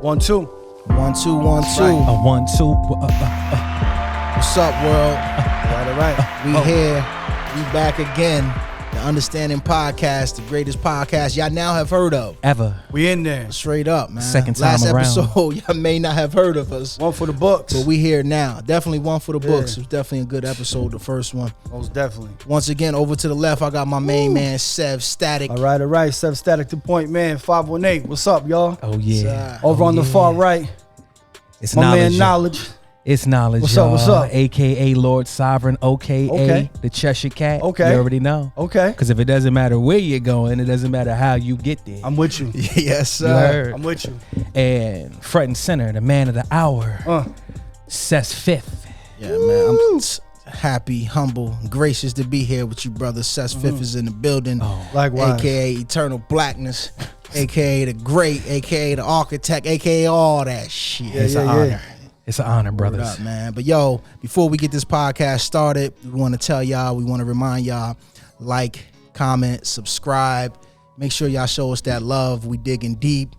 1 2 1 2 1 2. Right. A 1 2. What's up, world? All right. We here. We back again. The Understanding Podcast, the greatest podcast y'all now have heard of. Ever. We in there. Straight up, man. Second time Last around. episode, y'all may not have heard of us. One for the books. But we here now. Definitely one for the books. Yeah. It was definitely a good episode, the first one. Most definitely. Once again, over to the left, I got my main man, Sev Static. All right. Sev Static to Point Man 518. What's up, y'all? Oh, yeah. Over on the far right, It's my knowledge. man Knowle'ge. It's knowledge. What's up, y'all. what's up? AKA Lord Sovereign, okay. The Cheshire Cat. Okay. You already know. Okay. Because if it doesn't matter where you're going, it doesn't matter how you get there. I'm with you. Yes, You sir. heard? I'm with you. And front and center, the man of the hour, Seth's Fifth. Yeah, man. I'm happy, humble, gracious to be here with you, brother. Seth's Fifth is in the building. Oh. Likewise. AKA Eternal Blackness, AKA the Great, AKA the Architect, AKA all that shit. Yeah, It's an yeah. honor. It's an honor, Word brothers. up, man. But yo, before we get this podcast started, we want to tell y'all, we want to remind y'all, like, comment, subscribe. Make sure y'all show us that love. We digging deep.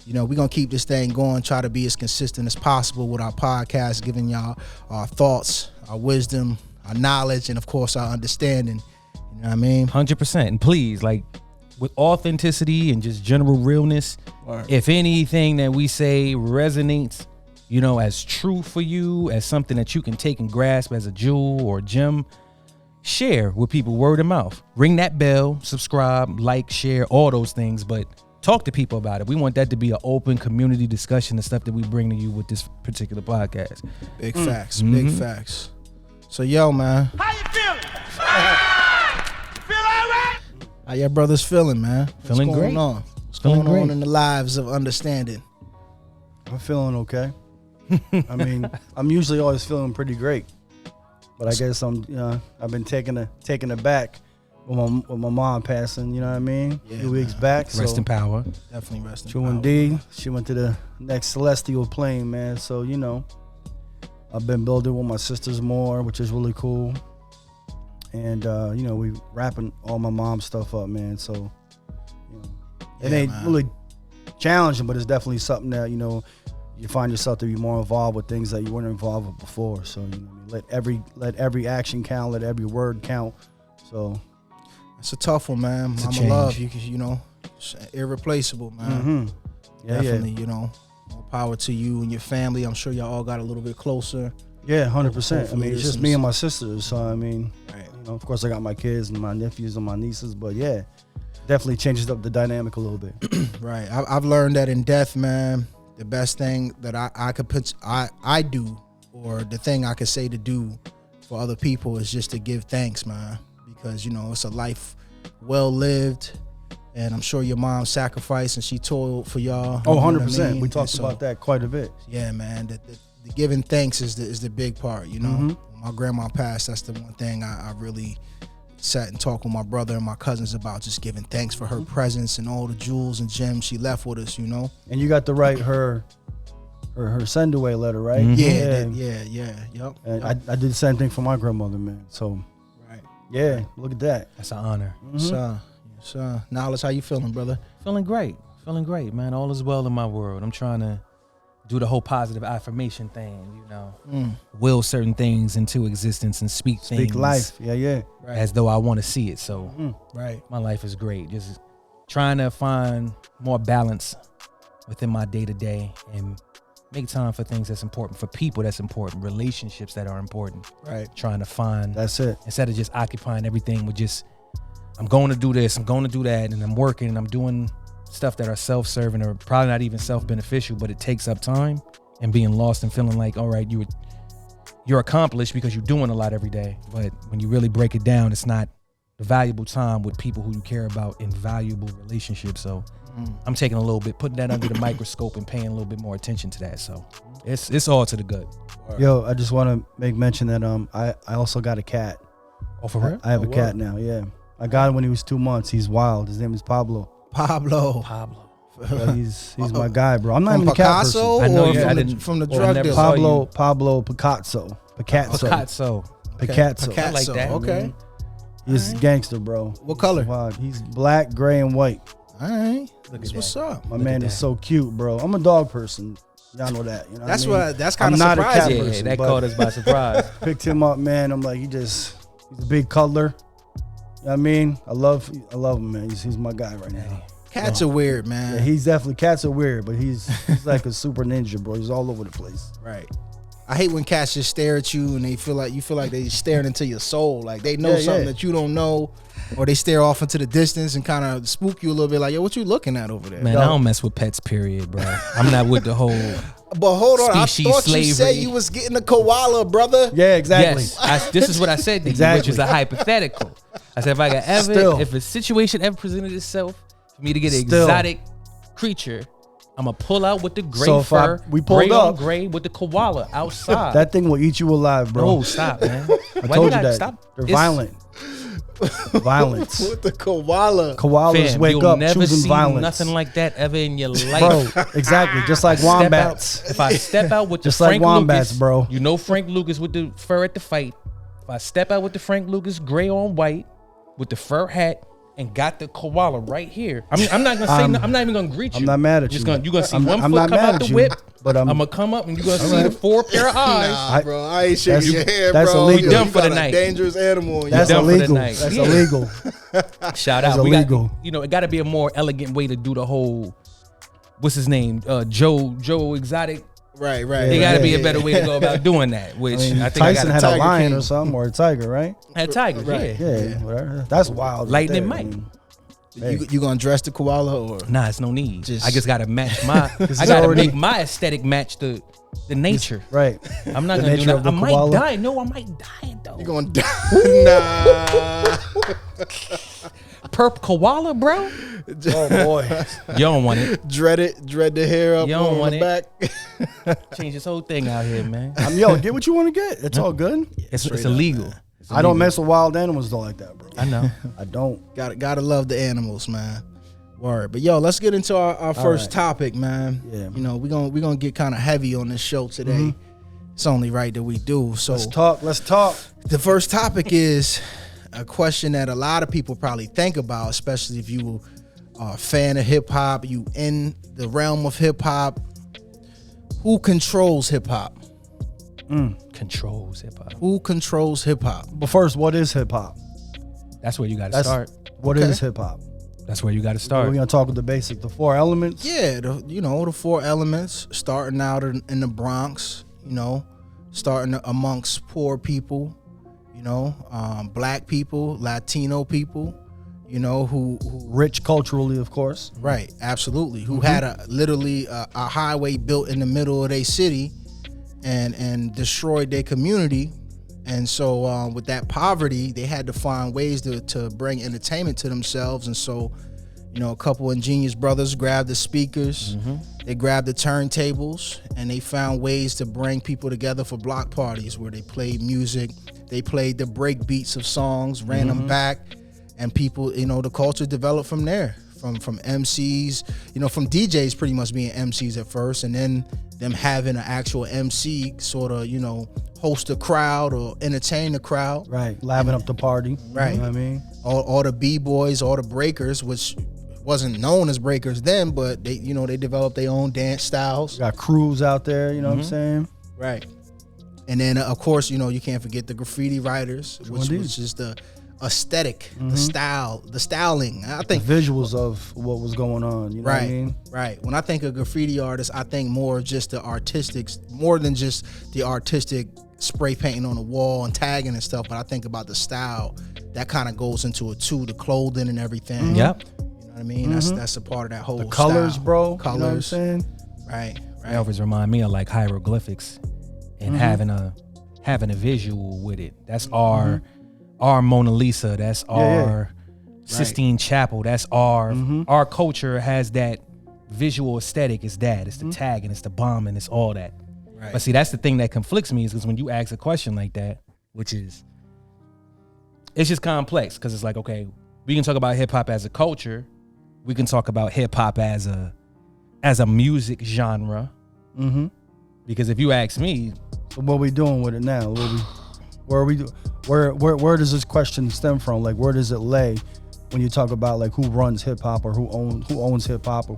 You know, we're going to keep this thing going, try to be as consistent as possible with our podcast, giving y'all our thoughts, our wisdom, our knowledge, and of course, our understanding. You know what I mean? 100%. And please, like, with authenticity and just general realness, Word. if anything that we say resonates, you know, as true for you, as something that you can take and grasp as a jewel or a gem, share with people, word of mouth. Ring that bell, subscribe, like, share, all those things, but talk to people about it. We want that to be an open community discussion, the stuff that we bring to you with this particular podcast. Big facts, big facts. So, yo, man. How you feeling? Feel all right? How your brothers feeling, man? Feeling What's going great. on? What's Feeling going on great. in the lives of understanding? I'm feeling okay. I mean, I'm usually always feeling pretty great, but I guess I've been taken aback with my mom passing. You know what I mean? Yeah, A few weeks man. back. Rest in power. Definitely rest in True power. indeed. She went to the next celestial plane, man. So, you know, I've been building with my sisters more, which is really cool. And, you know, we wrapping all my mom's stuff up, man. So, you know, it Yeah, ain't man. really challenging, but it's definitely something that, you know, you find yourself to be more involved with things that you weren't involved with before. So, you know, let every action count, let every word count. So, It's a tough one, man. It's a Mama change. love, you know, it's irreplaceable, man. yeah, Definitely, you know, more power to you and your family. I'm sure y'all all got a little bit closer. Yeah, 100%. I Hopefully mean, it's there's just some- me and my sisters. So, I mean, Right. you know, of course, I got my kids and my nephews and my nieces, but yeah, definitely changes up the dynamic a little bit. Right. I've learned that in death, man, the best thing that I could put, I do, or the thing I could say to do for other people is just to give thanks, man, because, you know, it's a life well lived. And I'm sure your mom sacrificed and she toiled for y'all. Oh, you know what I 100%. mean? We talked And so, about that quite a bit. Yeah, man. The giving thanks is the big part, you know. Mhm. When my grandma passed, that's the one thing I really sat and talked with my brother and my cousins about, just giving thanks for her presence and all the jewels and gems she left with us, you know. And you got to write her send away letter, right? Mhm. Yeah. Yep. And I did the same thing for my grandmother, man. So Right. yeah, look at that. That's an honor. So, Knowle'ge, how you feeling, brother? Feeling great, man. All is well in my world. I'm trying to do the whole positive affirmation thing, you know. Will certain things into existence and speak things Speak life. Yeah. as though I want to see it. So Right. my life is great. Just trying to find more balance within my day-to-day and make time for things that's important, for people that's important, relationships that are important. Right. Trying to find, That's it. instead of just occupying everything with just, I'm going to do this, I'm going to do that, and I'm working and I'm doing stuff that are self-serving or probably not even self-beneficial, but it takes up time, and being lost and feeling like, all right, you're accomplished because you're doing a lot every day. But when you really break it down, it's not the valuable time with people who you care about in valuable relationships. So I'm taking a little bit, putting that under the microscope and paying a little bit more attention to that. So it's all to the good. Yo, I just want to make mention that I also got a cat. Oh, for real? I have a cat now. Yeah, I got him when he was 2 months. He's wild. His name is Pablo. Pablo. Yeah, he's my guy, bro. I'm not From even a cat person. Picasso I know, or yeah, I from, didn't- from the well, I drug never dealer? saw Pablo you. Pablo Picasso. Picasso. Picasso. Picasso. I like that. Okay. He's gangster, bro. What color? Wild. He's black, gray, and white. All right. Look That's at what's that. up. My Look man at is that. so cute, bro. I'm a dog person. Y'all know that. You know That's what I mean? what. That's kind I'm of not a cat surprising. Yeah, person, that but- caught us by surprise. Picked him up, man. I'm like, he's a big cuddler. You know what I mean? I love him, man. He's my guy right now. Cats are weird, man. Yeah, he's definitely, cats are weird, but he's like a super ninja, bro. He's all over the place. Right. I hate when cats just stare at you and you feel like they staring into your soul. Like they know something that you don't know, or they stare off into the distance and kind of spook you a little bit. Like, yo, what you looking at over there? Man, I don't mess with pets, period, bro. I'm not with the whole. But hold on, Species I thought you said slavery. you was getting a koala, brother. Yeah, exactly. Yes, this is what I said to you, which is a hypothetical. I said if I could ever, Still. if a situation ever presented itself for me to get an Still. exotic creature, I'm gonna pull out with the gray So if fur, we pulled gray on up- gray with the koala outside. That thing will eat you alive, bro. Oh, stop, man! I told you that. They're It's- violent. Violence. With the koala. Koalas Fam, wake you'll up never choosing see violence. nothing like that ever in your Bro, life. exactly. Just like Step out- wombats. If I step out with Just the like Frank wombats, Lucas, bro. You know Frank Lucas with the fur at the fight. If I step out with the Frank Lucas gray on white with the fur hat and got the koala right here. I mean, I'm not gonna say. I'm not even gonna greet you. I'm not mad at Just you. Gonna, you're gonna see I'm one not- I'm foot not come mad out at the you, whip. but I'm gonna come up and you're gonna see the 4 pair of eyes. Nah, bro, I ain't shaking your hand, that's bro. illegal. Yo, Done you for the got a night. dangerous animal. That's done for the illegal. night. That's Yeah. illegal. Shout That's out. illegal. We got, it got to be a more elegant way to do the whole. What's his name? Joe Exotic. Right. There got to be a better way to go about doing that. Which I mean, I think I Tyson got had a a Tiger lion King. or something, or a tiger, right? had Tiger. Right. Yeah. Yeah, whatever. That's wild. right Lightning there. Mike. I mean, You gonna dress the koala or? Nah, it's no need. Just- I just gotta match my. I it's gotta already- make my aesthetic match the nature. right. I'm not The gonna do nature of that. the I might koala. die. No, I might die though. You gonna die? Nah. Perp koala, bro. Oh boy. You don't want it. Dread the hair up You don't on want the it. back. Change this whole thing out here, man. Yo, get what you want to get. It's all good. It's Straight up, illegal. man. It's I don't illegal. mess with wild animals though like that, bro. I know. I don't. Gotta love the animals, man. Word. But yo, let's get into our first right. topic, man. Yeah. You know, we're gonna get kind of heavy on this show today. It's only right that we do. So Let's talk. the first topic is a question that a lot of people probably think about, especially if you are a fan of hip hop, you in the realm of hip hop. Who controls hip hop? Controls hip hop. Who controls hip hop? But first, what is hip hop? That's where you gotta That's start. What Okay. is hip hop? That's where you gotta We're start. gonna talk with the basic, the 4 elements. Yeah, the 4 elements, starting out in the Bronx, starting amongst poor people, black people, Latino people, who Rich culturally, of course. right, absolutely, who had literally a highway built in the middle of their city and destroyed their community. And so with that poverty, they had to find ways to bring entertainment to themselves. And so, a couple ingenious brothers grabbed the speakers, they grabbed the turntables, and they found ways to bring people together for block parties where they played music. They played the break beats of songs, ran them back, and people, the culture developed from there. From MCs, from DJs pretty much being MCs at first, and then them having an actual MC sort of, host a crowd or entertain the crowd. Right. Lapping up the party. Right. You know what I mean? All the B-boys, all the breakers, which wasn't known as breakers then, but they, they developed their own dance styles. Got crews out there, you know what I'm saying? Right. And then, of course, you can't forget the graffiti writers, which indeed. was just the aesthetic, the style, the styling. I The think visuals of what was going on, you know what I mean? Right. When I think of graffiti artists, I think more just the artistics, more than just the artistic spray painting on the wall and tagging and stuff, but I think about the style that kind of goes into it too, the clothing and everything. Yep. You know what I mean? That's a part of that whole The colors, style. bro. Colors. You know what I'm saying? Right. They always remind me of like hieroglyphics and having a visual with it. That's our Mona Lisa. That's our Sistine Chapel. That's our culture has that visual aesthetic. It's that. It's the tagging. It's the bombing. It's all that. Right. But see, that's the thing that conflicts me is because when you ask a question like that, which is, it's just complex because it's like, okay, we can talk about hip hop as a culture. We can talk about hip hop as a music genre. Mm-hmm. Because if you ask me, So what we doing with it now? Where does this question stem from? Like, where does it lay? when you talk about like who runs hip hop or who owns hip hop or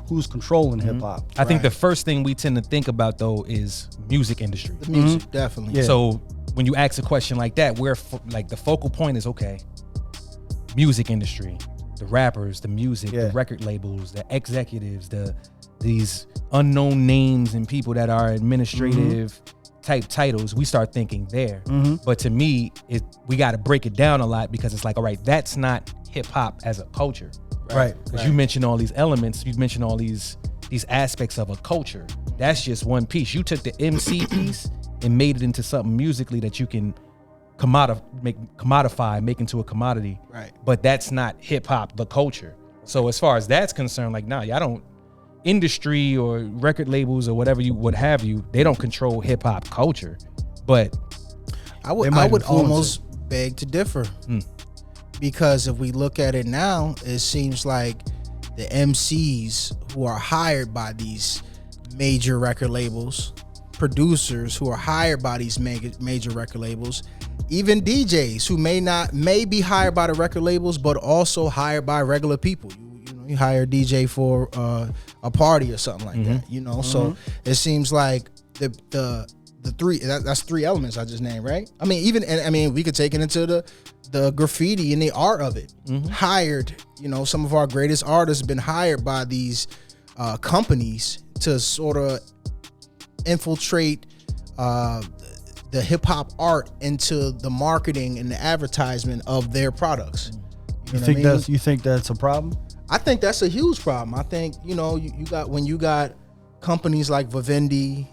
who's controlling hip hop. I think the first thing we tend to think about though is music industry. The music, definitely. Yeah. So when you ask a question like that, where like the focal point is okay, music industry, the rappers, the music, the record labels, the executives, these unknown names and people that are administrative type titles, we start thinking there. But to me, we got to break it down a lot because it's like, all right, that's not hip hop as a culture, Right. Because you mentioned all these elements, you mentioned all these aspects of a culture. That's just one piece. You took the MC piece and made it into something musically that you can commodify, make into a commodity. Right. But that's not hip hop, the culture. So as far as that's concerned, like, nah, y'all don't. Industry or record labels or whatever you have you, they don't control hip hop culture. But I would almost beg to differ. Because if we look at it now, it seems like the MCs who are hired by these major record labels, producers who are hired by these major record labels, even DJs who may be hired by the record labels, but also hired by regular people. You hire a DJ for a party or something like that, you know. So it seems like the three that's three elements I just named, right? I mean, we could take it into the graffiti and the art of it. Hired, you know, some of our greatest artists have been hired by these companies to sort of infiltrate the hip hop art into the marketing and the advertisement of their products. You think that's a problem? I think that's a huge problem. I think, you know, you got companies like Vivendi,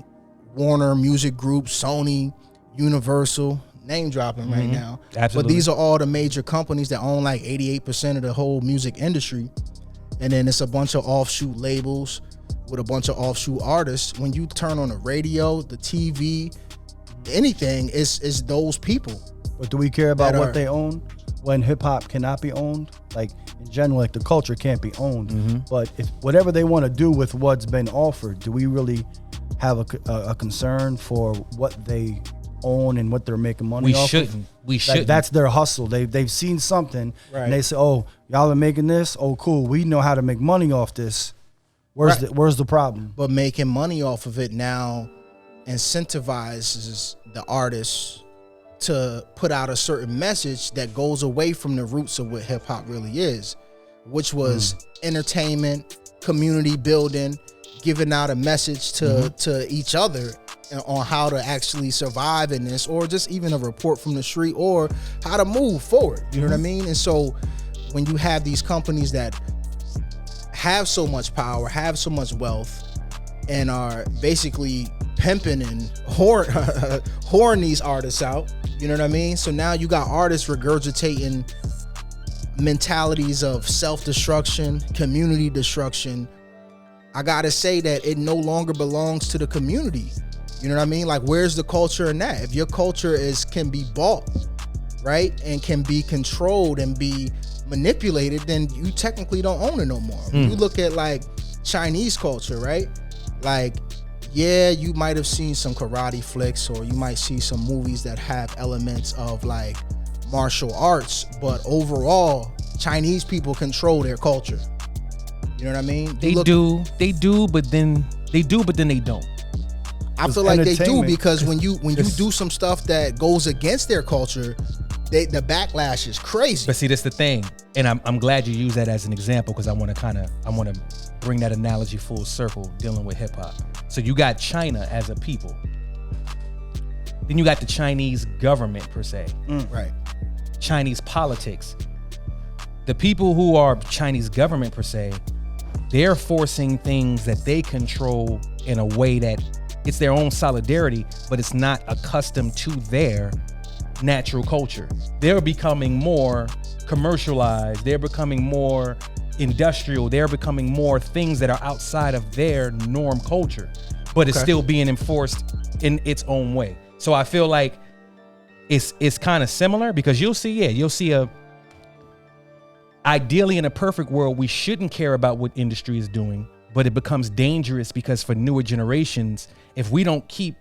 Warner Music Group, Sony, Universal, name dropping right now. Absolutely. But these are all the major companies that own like 88% of the whole music industry. And then it's a bunch of offshoot labels with a bunch of offshoot artists. When you turn on the radio, the TV, anything, is those people. But do we care about what they own when hip hop cannot be owned? Like in general, like the culture can't be owned. But if whatever they want to do with what's been offered, do we really have a concern for what they own and what they're making money off of? We shouldn't. That's their hustle. They've seen something and they say, "Oh, y'all are making this. Oh, cool. We know how to make money off this." Where's the problem? But making money off of it now incentivizes the artists to put out a certain message that goes away from the roots of what hip hop really is, which was entertainment, community building, giving out a message to each other on how to actually survive in this, or just even a report from the street, or how to move forward. You know what I mean? And so when you have these companies that have so much power, have so much wealth, and are basically pimping and whoring these artists out, you know what I mean? So now you got artists regurgitating mentalities of self-destruction, community destruction. I gotta say that it no longer belongs to the community. You know what I mean? Like, where's the culture in that? If your culture can be bought, right, and can be controlled and be manipulated, then you technically don't own it no more. When you look at like Chinese culture, right? Like, yeah, you might have seen some karate flicks, or you might see some movies that have elements of like martial arts, but overall, Chinese people control their culture. You know what I mean? They do, but then they don't. I feel like they do, because when you do some stuff that goes against their culture, the backlash is crazy. But see, that's the thing, and I'm glad you use that as an example, because I want to bring that analogy full circle dealing with hip hop. So you got China as a people, then you got the Chinese government per se, Right? Chinese politics. The people who are Chinese government per se, they're forcing things that they control in a way that it's their own solidarity, but it's not accustomed to their natural culture. They're becoming more commercialized. They're becoming more industrial. They're becoming more things that are outside of their norm culture, but it's still being enforced in its own way. So I feel like it's kind of similar, because you'll see ideally in a perfect world, we shouldn't care about what industry is doing, but it becomes dangerous because for newer generations, if we don't keep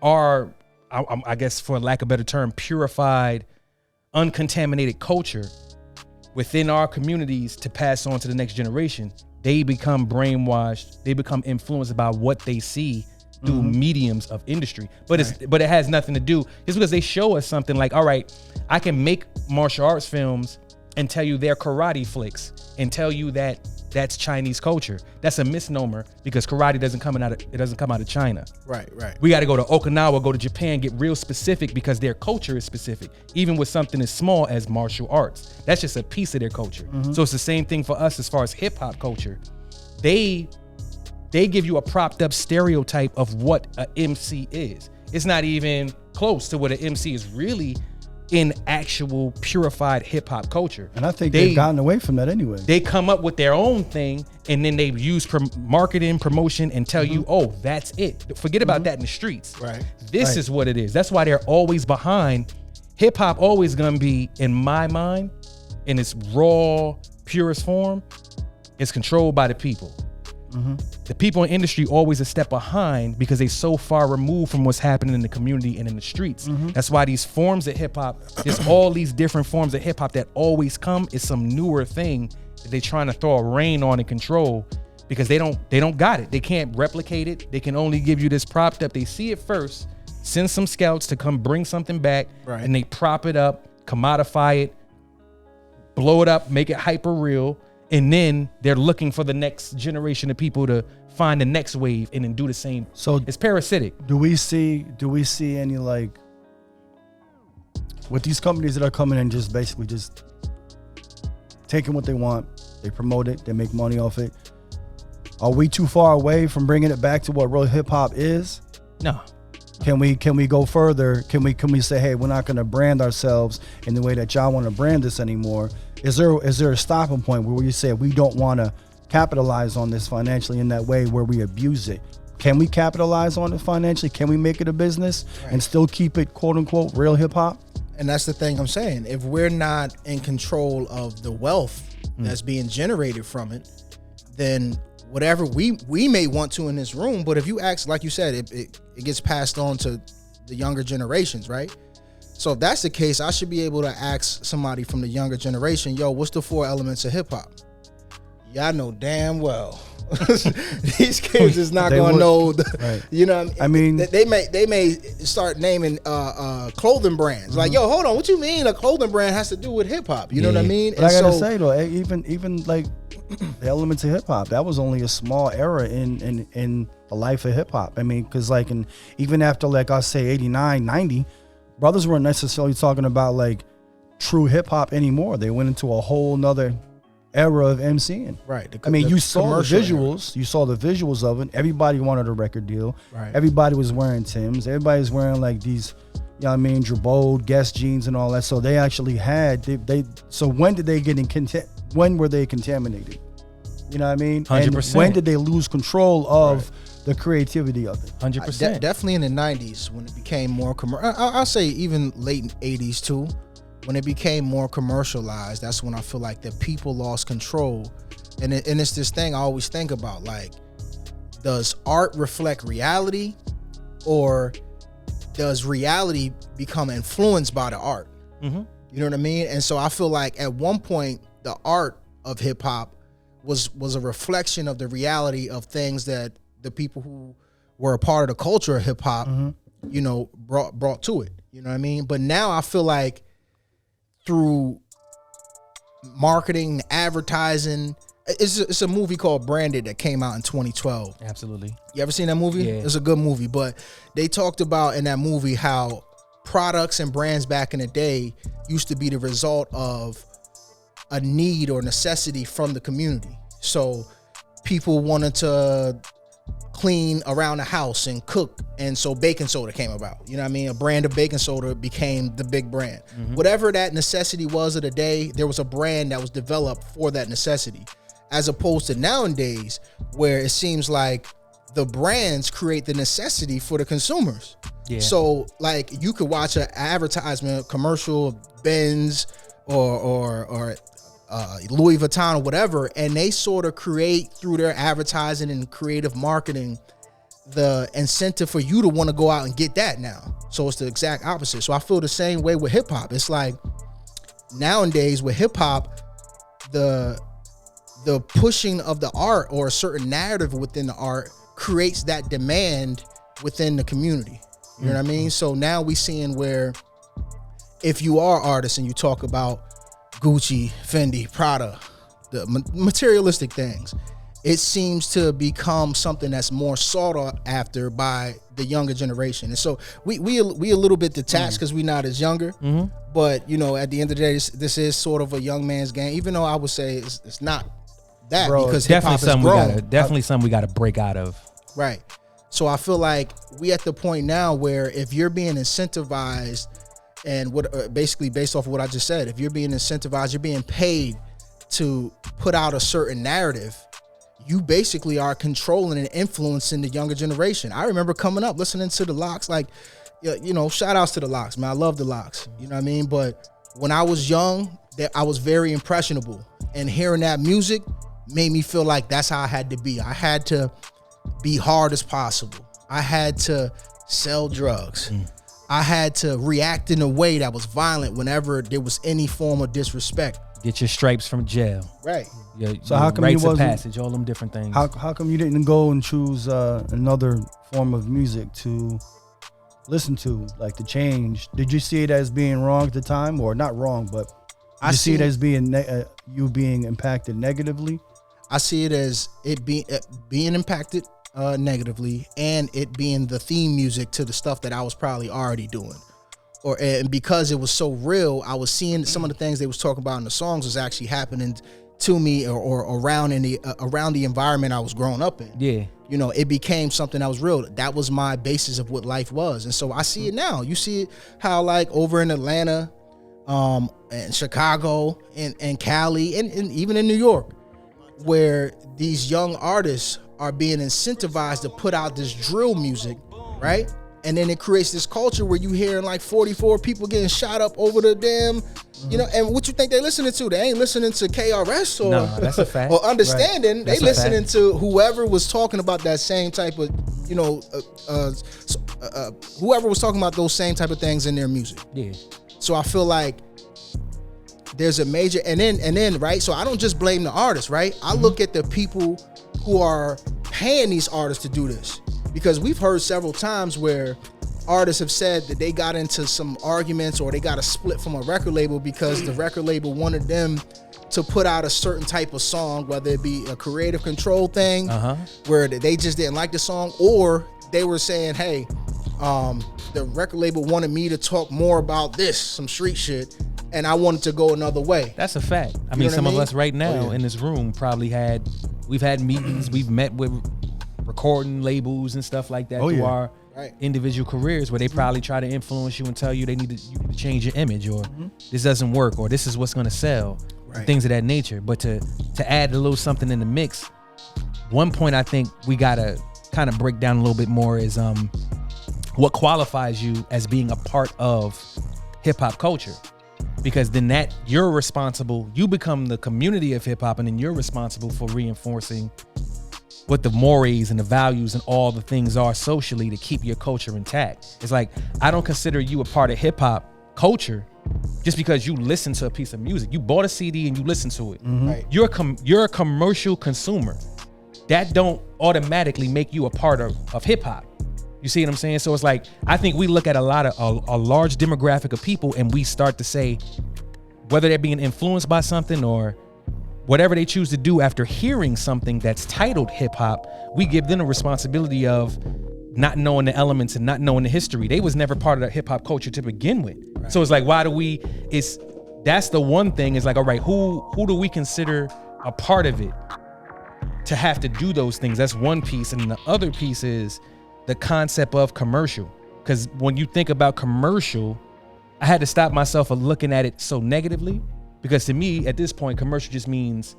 our, I guess for lack of a better term, purified, uncontaminated culture, within our communities to pass on to the next generation, they become brainwashed. They become influenced by what they see through mediums of industry. But it has nothing to do. It's because they show us something like, all right, I can make martial arts films and tell you they're karate flicks and tell you that that's Chinese culture. That's a misnomer because karate doesn't come out of China. Right. We got to go to Okinawa, go to Japan, get real specific because their culture is specific. Even with something as small as martial arts, that's just a piece of their culture. So it's the same thing for us as far as hip hop culture. They give you a propped up stereotype of what a MC is. It's not even close to what an MC is really in actual purified hip hop culture. And I think they've gotten away from that anyway. They come up with their own thing and then they use marketing, promotion, and tell you, oh, that's it. Forget about that in the streets. Right. This is what it is. That's why they're always behind. Hip hop always gonna be, in my mind, in its raw, purest form, it's controlled by the people. The people in industry always a step behind because they so far removed from what's happening in the community and in the streets. That's why these forms of hip hop, there's all these different forms of hip hop that always come. It's some newer thing that they trying to throw a rein on and control because they don't got it. They can't replicate it. They can only give you this propped up. They see it first, send some scouts to come bring something back, and they prop it up, commodify it, blow it up, make it hyper real. And then they're looking for the next generation of people to find the next wave and then do the same. So it's parasitic. Do we see any, like, with these companies that are coming in just basically just taking what they want, they promote it, they make money off it? Are we too far away from bringing it back to what real hip hop is? No. Can we go further? Can we say, hey, we're not going to brand ourselves in the way that y'all want to brand this anymore? Is there a stopping point where you say we don't want to capitalize on this financially in that way where we abuse it? Can we capitalize on it financially? Can we make it a business and still keep it quote unquote real hip hop? And that's the thing I'm saying. If we're not in control of the wealth that's being generated from it, then whatever we may want to in this room, but if you ask, like you said, it gets passed on to the younger generations, right? So if that's the case, I should be able to ask somebody from the younger generation, yo, what's the 4 elements of hip hop? Y'all know damn well these kids is not gonna know. You know what I mean? They may start naming clothing brands. Like, yo, hold on, what you mean a clothing brand has to do with hip hop? You know what I mean? But I gotta say though, even like the elements of hip hop, that was only a small era in the life of hip hop. I mean, because like even after, like, I say 89, 90, brothers weren't necessarily talking about like true hip hop anymore. They went into a whole nother era of MCing. Right. I mean, you saw the visuals. You saw the visuals of it. Everybody wanted a record deal. Right. Everybody was wearing Timbs. Everybody was wearing like these, you know what I mean, Drabold, Guess jeans and all that. So they actually had so when did they get in when were they contaminated? You know what I mean? 100%. And when did they lose control of the creativity of it? 100%. Definitely in the 90s when it became more commercial. I'll say even late 80s too. When it became more commercialized, that's when I feel like the people lost control. And it's this thing I always think about, like, does art reflect reality, or does reality become influenced by the art? You know what I mean? And so I feel like at one point, the art of hip hop was a reflection of the reality of things that the people who were a part of the culture of hip hop, you know, brought to it. You know what I mean? But now I feel like through marketing, advertising, it's a movie called Branded that came out in 2012. Absolutely. You ever seen that movie? Yeah. It's a good movie, but they talked about in that movie how products and brands back in the day used to be the result of a need or necessity from the community. So people wanted to clean around the house and cook, and so baking soda came about. You know what I mean? A brand of baking soda became the big brand. Whatever that necessity was of the day, there was a brand that was developed for that necessity, as opposed to nowadays where it seems like the brands create the necessity for the consumers. So like you could watch an advertisement commercial, Benz or Louis Vuitton or whatever, and they sort of create through their advertising and creative marketing the incentive for you to want to go out and get that now. So it's the exact opposite. So I feel the same way with hip hop. It's like nowadays with hip hop, the pushing of the art or a certain narrative within the art creates that demand within the community. You know what I mean? So now we seeing where if you are artists and you talk about Gucci, Fendi, Prada, the materialistic things, it seems to become something that's more sought after by the younger generation. And so we a little bit detached because we're not as younger. But you know, at the end of the day, this is sort of a young man's game. Even though I would say it's not that, Bro, because definitely hip-hop has grown. definitely something we gotta break out of. Right. So I feel like we at the point now where if you're being incentivized, and what basically based off of what I just said, if you're being incentivized, you're being paid to put out a certain narrative, you basically are controlling and influencing the younger generation. I remember coming up listening to the Locks, like, you know, shout outs to the Locks, man. I love the Locks, you know what I mean? But when I was young, I was very impressionable, and hearing that music made me feel like that's how I had to be. I had to be hard as possible. I had to sell drugs. I had to react in a way that was violent whenever there was any form of disrespect. Get your stripes from jail. Right. So how come you rites of wasn't- passage, all them different things. How come you didn't go and choose another form of music to listen to, like to change? Did you see it as being wrong at the time, or not wrong, but did you see it as being you being impacted negatively? I see it as it being impacted negatively, and it being the theme music to the stuff that I was probably already doing. And because it was so real, I was seeing some of the things they was talking about in the songs was actually happening to me or around around the environment I was growing up in. Yeah. You know, it became something that was real. That was my basis of what life was. And so I see it now. You see it how like over in Atlanta, and Chicago and Cali and even in New York, where these young artists are being incentivized to put out this drill music, right? And then it creates this culture where you hearing like 44 people getting shot up over the damn, you know, and what you think they listening to? They ain't listening to KRS or, No, that's a fact. or Understanding. Right. They That's a listening fact. to whoever was talking about that same type of, you know, whoever was talking about those same type of things in their music. Yeah. So I feel like there's a major, and then right. So I don't just blame the artists, right? I look at the people who are paying these artists to do this, because we've heard several times where artists have said that they got into some arguments or they got a split from a record label because the record label wanted them to put out a certain type of song, whether it be a creative control thing, where they just didn't like the song, or they were saying, hey, the record label wanted me to talk more about this, some street shit, and I wanted to go another way. That's a fact. I know mean, what I some of mean? us right now in this room we've had meetings, we've met with recording labels and stuff like that through our individual careers, where they probably try to influence you and tell you you need to change your image, or this doesn't work, or this is what's going to sell, things of that nature. But to add a little something in the mix, one point I think we got to kind of break down a little bit more is what qualifies you as being a part of hip-hop culture. Because then you're responsible, you become the community of hip hop, and then you're responsible for reinforcing what the mores and the values and all the things are socially to keep your culture intact. It's like, I don't consider you a part of hip hop culture just because you listen to a piece of music. You bought a CD and you listen to it. Right. You're a commercial consumer. That don't automatically make you a part of hip hop. You see what I'm saying? So it's like, I think we look at a large demographic of people, and we start to say, whether they're being influenced by something or whatever they choose to do after hearing something that's titled hip hop, we give them a responsibility of not knowing the elements and not knowing the history. They was never part of the hip hop culture to begin with. Right. So it's like, that's the one thing, is like, all right, who do we consider a part of it to have to do those things? That's one piece. And the other piece is the concept of commercial. Because when you think about commercial, I had to stop myself from looking at it so negatively, because to me at this point, commercial just means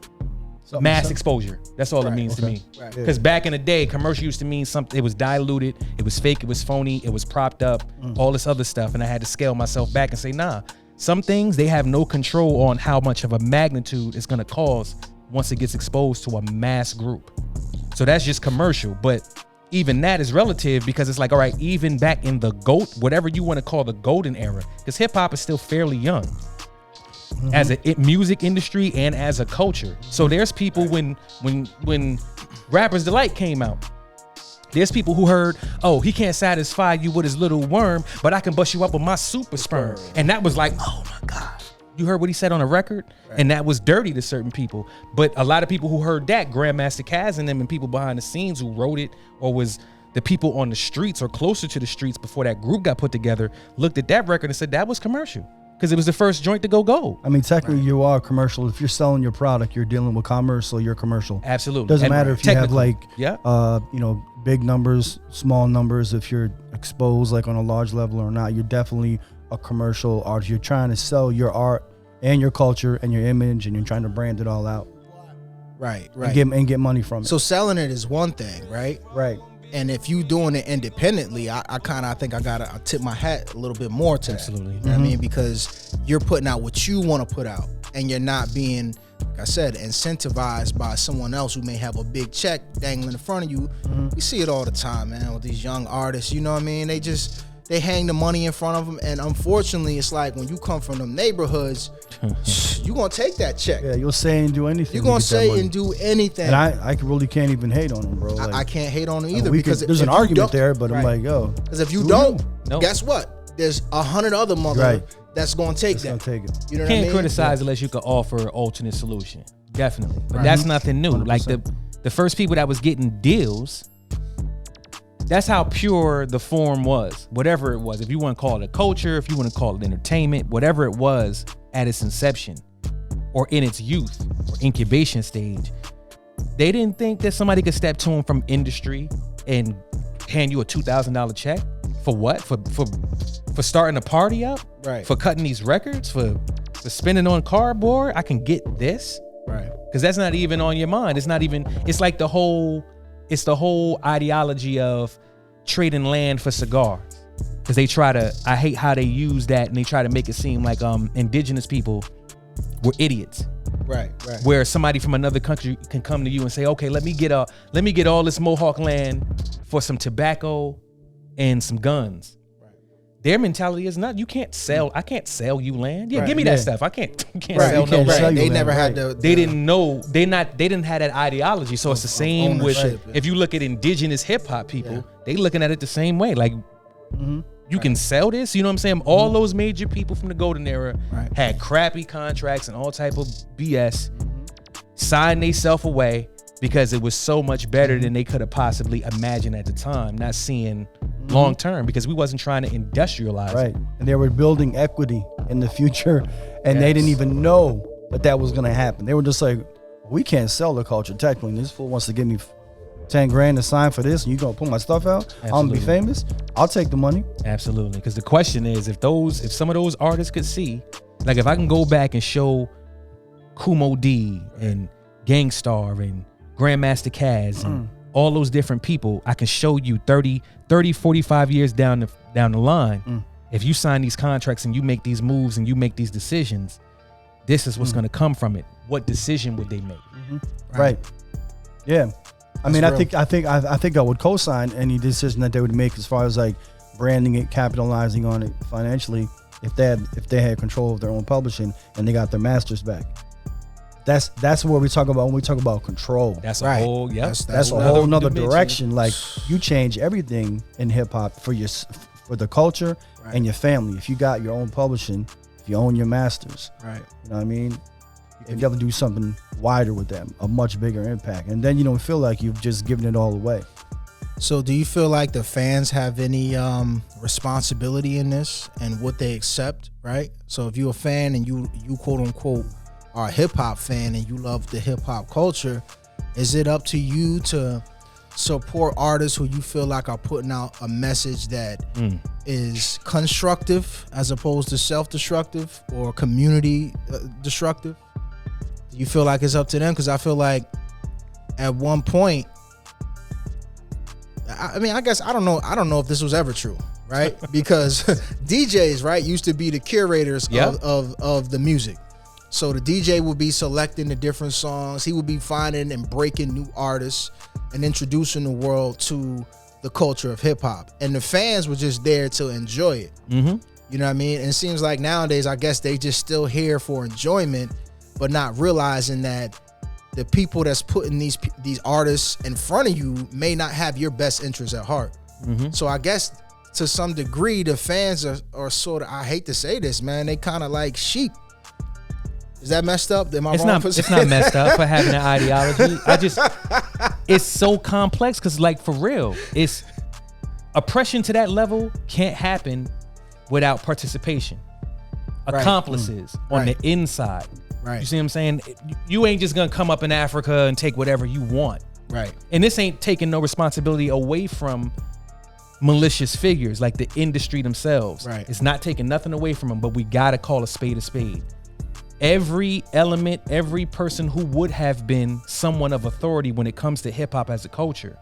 mass exposure. That's all it means to me. Because back in the day, commercial used to mean something, it was diluted, it was fake, it was phony, it was propped up, all this other stuff. And I had to scale myself back and say, nah, some things they have no control on how much of a magnitude it's gonna cause once it gets exposed to a mass group. So that's just commercial. But even that is relative, because it's like, all right, even back in the GOAT, whatever you want to call the golden era, because hip hop is still fairly young. as a music industry and as a culture. So there's people when Rappers Delight came out, there's people who heard, oh, he can't satisfy you with his little worm, but I can bust you up with my super sperm. And that was like, oh my God. You heard what he said on a record? Right. And that was dirty to certain people. But a lot of people who heard that, Grandmaster Caz and them and people behind the scenes who wrote it, or was the people on the streets or closer to the streets before that group got put together, looked at that record and said that was commercial. Because it was the first joint to go gold. I mean, technically you are commercial. If you're selling your product, you're dealing with commerce, so you're commercial. Absolutely. Doesn't matter if you have like, yeah. Big numbers, small numbers. If you're exposed like on a large level or not, you're definitely a commercial artist. You're trying to sell your art and your culture and your image, and you're trying to brand it all out. Right. And get money from it. So selling it is one thing, right? Right. And if you doing it independently, I think I gotta tip my hat a little bit more to Absolutely. that. You know what I mean? Because you're putting out what you want to put out, and you're not being, like I said, incentivized by someone else who may have a big check dangling in front of you. We see it all the time, man, with these young artists. You know what I mean? They hang the money in front of them, and unfortunately, it's like when you come from them neighborhoods, you gonna take that check. Yeah, you'll say and do anything. You're gonna say and do anything. And I really can't even hate on them, bro. I can't hate on them either, because there's an argument there, but I'm like, yo. Because if you don't, guess what? There's 100 other mother that's gonna take that. Take it. You know you what I can't mean? criticize unless you can offer an alternate solution. Definitely, but that's nothing new. 100%. Like the first people that was getting deals. That's how pure the form was, whatever it was. If you want to call it a culture, if you want to call it entertainment, whatever it was at its inception or in its youth or incubation stage, they didn't think that somebody could step to them from industry and hand you a $2,000 check for what? For starting a party up? Right. For cutting these records? For spending on cardboard? I can get this? Right. Because that's not even on your mind. It's not even. It's like the whole ideology of trading land for cigars, because I hate how they use that, and they try to make it seem like indigenous people were idiots. Right. Where somebody from another country can come to you and say, okay, let me get all this Mohawk land for some tobacco and some guns. Right. Their mentality is not, I can't sell you land. Yeah, give me that stuff. I can't sell no land. They never had they didn't know, they didn't have that ideology. So it's the same with, if you look at indigenous hip hop people, they looking at it the same way. Like, you can sell this, you know what I'm saying? All those major people from the golden era had crappy contracts and all type of BS, signed themselves away because it was so much better than they could have possibly imagined at the time, not seeing long term, because we wasn't trying to industrialize it. And they were building equity in the future, and they didn't even know that was going to happen. They were just like, we can't sell the culture technically. This fool wants to give me 10 grand to sign for this, and you gonna put my stuff out? Absolutely. I'm gonna be famous. I'll take the money. Absolutely. Because the question is, if some of those artists could see, like if I can go back and show Kumo D and Gangstar and Grandmaster Caz and all those different people, I can show you 30, 45 years down the line. If you sign these contracts and you make these moves and you make these decisions, this is what's gonna come from it. What decision would they make? Right. Yeah. I mean, I think I would co-sign any decision that they would make as far as like branding it, capitalizing on it financially, if they had control of their own publishing and they got their masters back. That's what we talk about when we talk about control. That's a whole that's a whole nother direction. Like, you change everything in hip hop for the culture and your family. If you got your own publishing, if you own your masters, you know what I mean? You can definitely do something wider with them, a much bigger impact. And then you don't feel like you've just given it all away. So do you feel like the fans have any responsibility in this and what they accept, right? So if you're a fan and you quote unquote are a hip hop fan and you love the hip hop culture, is it up to you to support artists who you feel like are putting out a message that is constructive as opposed to self-destructive or community destructive? Do you feel like it's up to them? Because I feel like at one point, I mean, I guess I don't know if this was ever true, right? Because DJs, right, used to be the curators of the music. So the DJ would be selecting the different songs. He would be finding and breaking new artists and introducing the world to the culture of hip hop. And the fans were just there to enjoy it. You You know what I mean? And it seems like nowadays, I guess they just still here for enjoyment, but not realizing that the people that's putting these artists in front of you may not have your best interests at heart. So I guess to some degree, the fans are sort of, I hate to say this, man, they kind of like sheep. Is that messed up? Am I wrong? It's not messed up for having an ideology. It's so complex because, like, for real, it's oppression to that level can't happen without participation. Accomplices on the inside. Right. You see what I'm saying? You ain't just gonna come up in Africa and take whatever you want. Right. And this ain't taking no responsibility away from malicious figures like the industry themselves. Right. It's not taking nothing away from them, but we gotta call a spade a spade. Every element, every person who would have been someone of authority when it comes to hip hop as a culture,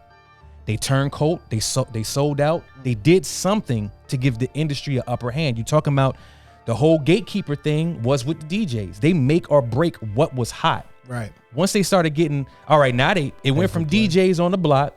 they turncoat, they sold out, they did something to give the industry an upper hand. You talking about the whole gatekeeper thing was with the DJs. They make or break what was hot. Right. Once they started getting, all right, now it went from DJs on the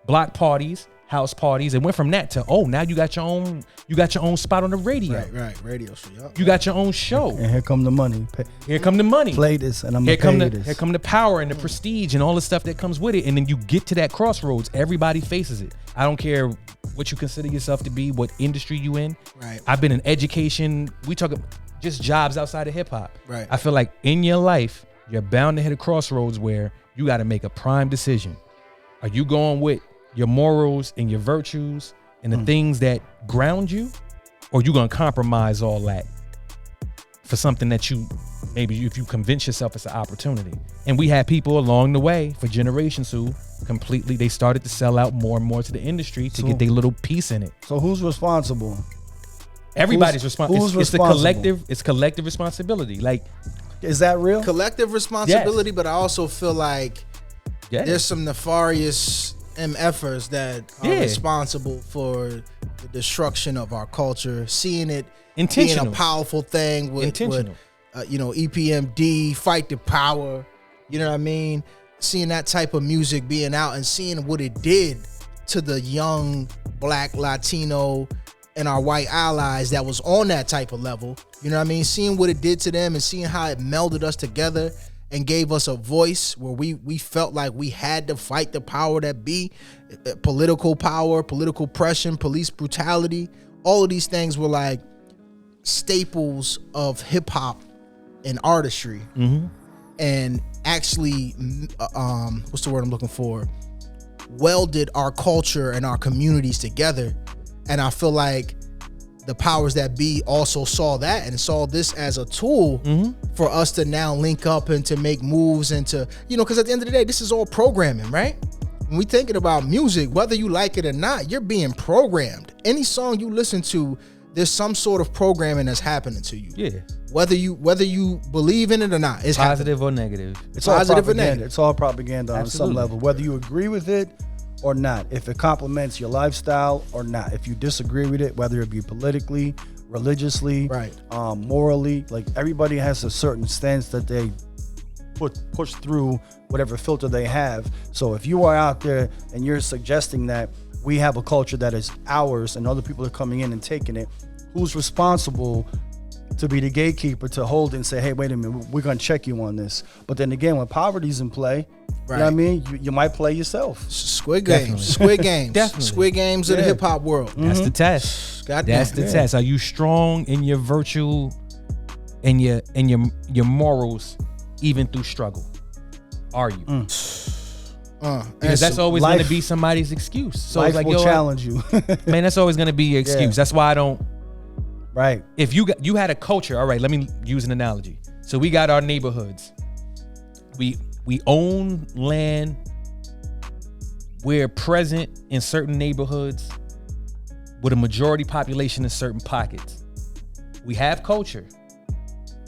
block parties, house parties. It went from that to, now you got your own spot on the radio. Right, radio show. Yep. You got your own show. And here come the money. Here come the money. Play this and I'm gonna pay this. Here come the power and the prestige and all the stuff that comes with it. And then you get to that crossroads. Everybody faces it. I don't care what you consider yourself to be, what industry you in. Right. I've been in education. We talk about just jobs outside of hip hop. Right. I feel like in your life, you're bound to hit a crossroads where you got to make a prime decision. Are you going with your morals and your virtues and the things that ground you, or you gonna compromise all that for something that you maybe if you convince yourself it's an opportunity? And we had people along the way for generations who completely they started to sell out more and more to the industry to get their little piece in it. So who's responsible? Everybody's responsible. It's collective responsibility. Like, is that real? Collective responsibility, yes. But I also feel like there's some nefarious MFers that are responsible for the destruction of our culture, seeing it being a powerful thing with EPMD, Fight the Power, you know what I mean? Seeing that type of music being out and seeing what it did to the young Black, Latino, and our white allies that was on that type of level, you know what I mean? Seeing what it did to them and seeing how it melded us together and gave us a voice where we felt like we had to fight the power that be, political power, political oppression, police brutality. All of these things were like staples of hip hop and artistry, and actually, what's the word I'm looking for? Welded our culture and our communities together. And I feel like the powers that be also saw that and saw this as a tool for us to now link up and to make moves and to, because at the end of the day, this is all programming, right? When we thinking about music, whether you like it or not, you're being programmed. Any song you listen to, there's some sort of programming that's happening to you. Yeah. Whether you believe in it or not, it's positive or negative. It's positive or negative. It's all propaganda on some level. Whether you agree with it or not, if it complements your lifestyle or not, if you disagree with it, whether it be politically, religiously, morally, like everybody has a certain stance that they push through whatever filter they have. So if you are out there and you're suggesting that we have a culture that is ours and other people are coming in and taking it, who's responsible to be the gatekeeper to hold it and say, hey, wait a minute, we're going to check you on this? But then again, when poverty's in play, you know what I mean? You might play yourself. Squid Games. Squid Games. Definitely. Squid Games of the hip hop world. That's the test. That's the test. Are you strong in your virtue and your morals even through struggle? Are you? Because that's always going to be somebody's excuse. So life like, will challenge you. Man, that's always going to be your excuse. Yeah. That's why I don't. Right. If you had a culture, all right, let me use an analogy. So we got our neighborhoods. We own land. We're present in certain neighborhoods with a majority population in certain pockets. We have culture.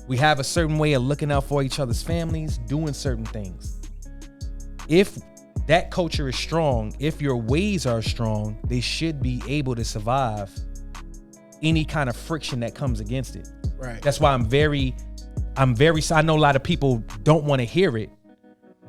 We have a certain way of looking out for each other's families, doing certain things. If that culture is strong, if your ways are strong, they should be able to survive any kind of friction that comes against it. Right. That's why I know a lot of people don't want to hear it,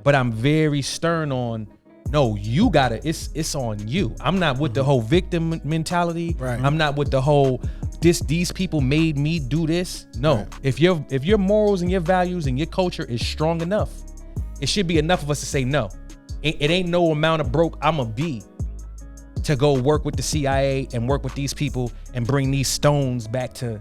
but I'm very stern on, no, you gotta, it's on you. I'm not with the whole victim mentality. Right. I'm not with the whole these people made me do this. No, Right. if your morals and your values and your culture is strong enough, it should be enough of us to say no. It ain't no amount of broke I'ma be to go work with the CIA and work with these people and bring these stones back to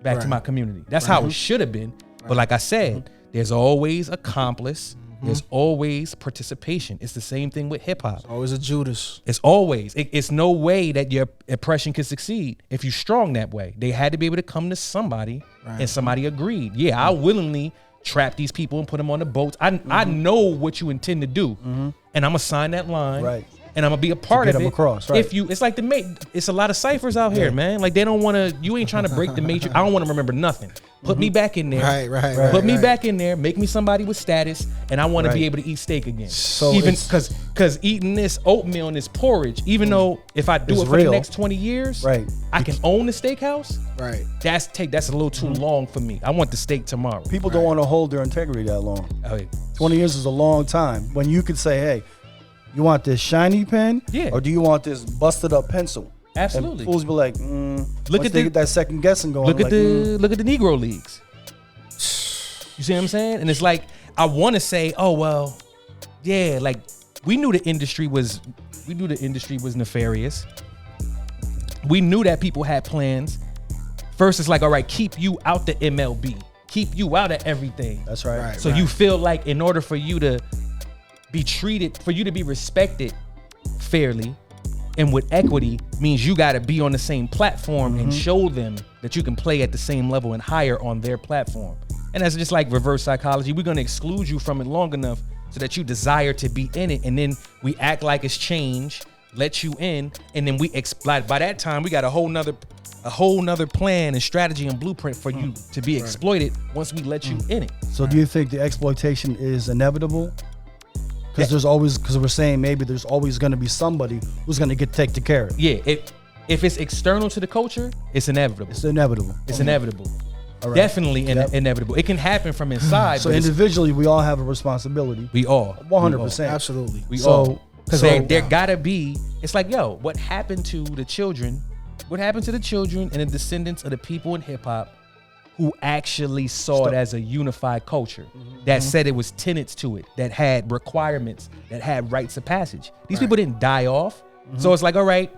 Right. my community. That's how it should have been. But like I said, there's always accomplice. There's always participation. It's the same thing with hip hop. Always a Judas. It's always. It's no way that your oppression can succeed if you're strong that way. They had to be able to come to somebody, and somebody agreed. Yeah, I willingly trap these people and put them on the boats. I know what you intend to do, and I'm gonna sign that line. Right. And I'm gonna be a part get of them it. across, right. It's like it's a lot of ciphers out here, man. Like they don't want to. You ain't trying to break the matrix. I don't want to remember nothing. Put me back in there. Right. Put me back in there. Make me somebody with status, and I want to be Right. able to eat steak again. So even it's- because eating this oatmeal and this porridge, even though if I do It's it for real. the next 20 years, Right. I can own the steakhouse. Right. That's a little too long for me. I want the steak tomorrow. People don't want to hold their integrity that long. Oh, yeah. 20 years is a long time. When you could say, hey, you want this shiny pen? Yeah. Or do you want this busted up pencil? Absolutely. And fools be like, Look once at they the- get that second guessing going. Look at like, the Negro leagues. You see what I'm saying? And it's like I want to say, oh well, yeah, like we knew the industry was nefarious. We knew that people had plans. First, it's like, all right, keep you out the MLB, keep you out of everything. That's right. So you feel like in order for you to be treated, for you to be respected fairly and with equity, means you got to be on the same platform and show them that you can play at the same level and higher on their platform. And that's just like reverse psychology. We're going to exclude you from it long enough so that you desire to be in it. And then we act like it's change, let you in. And then we exploit. By that time, we got a whole nother plan and strategy and blueprint for you to be exploited once we let you in it. So do you think the exploitation is inevitable? Because we're saying maybe there's always going to be somebody who's going to get taken care of. Yeah, if it's external to the culture, it's inevitable. It's inevitable. It's inevitable. All right. Definitely Yep. inevitable. It can happen from inside. So but it's- individually, we all have a responsibility. we all 100%. Absolutely. We So- all. Because so- there gotta be. It's like, yo, what happened to the children? What happened to the children and the descendants of the people in hip hop who actually saw it as a unified culture that said it was tenets to it, that had requirements, that had rites of passage? These people didn't die off. So it's like, all right,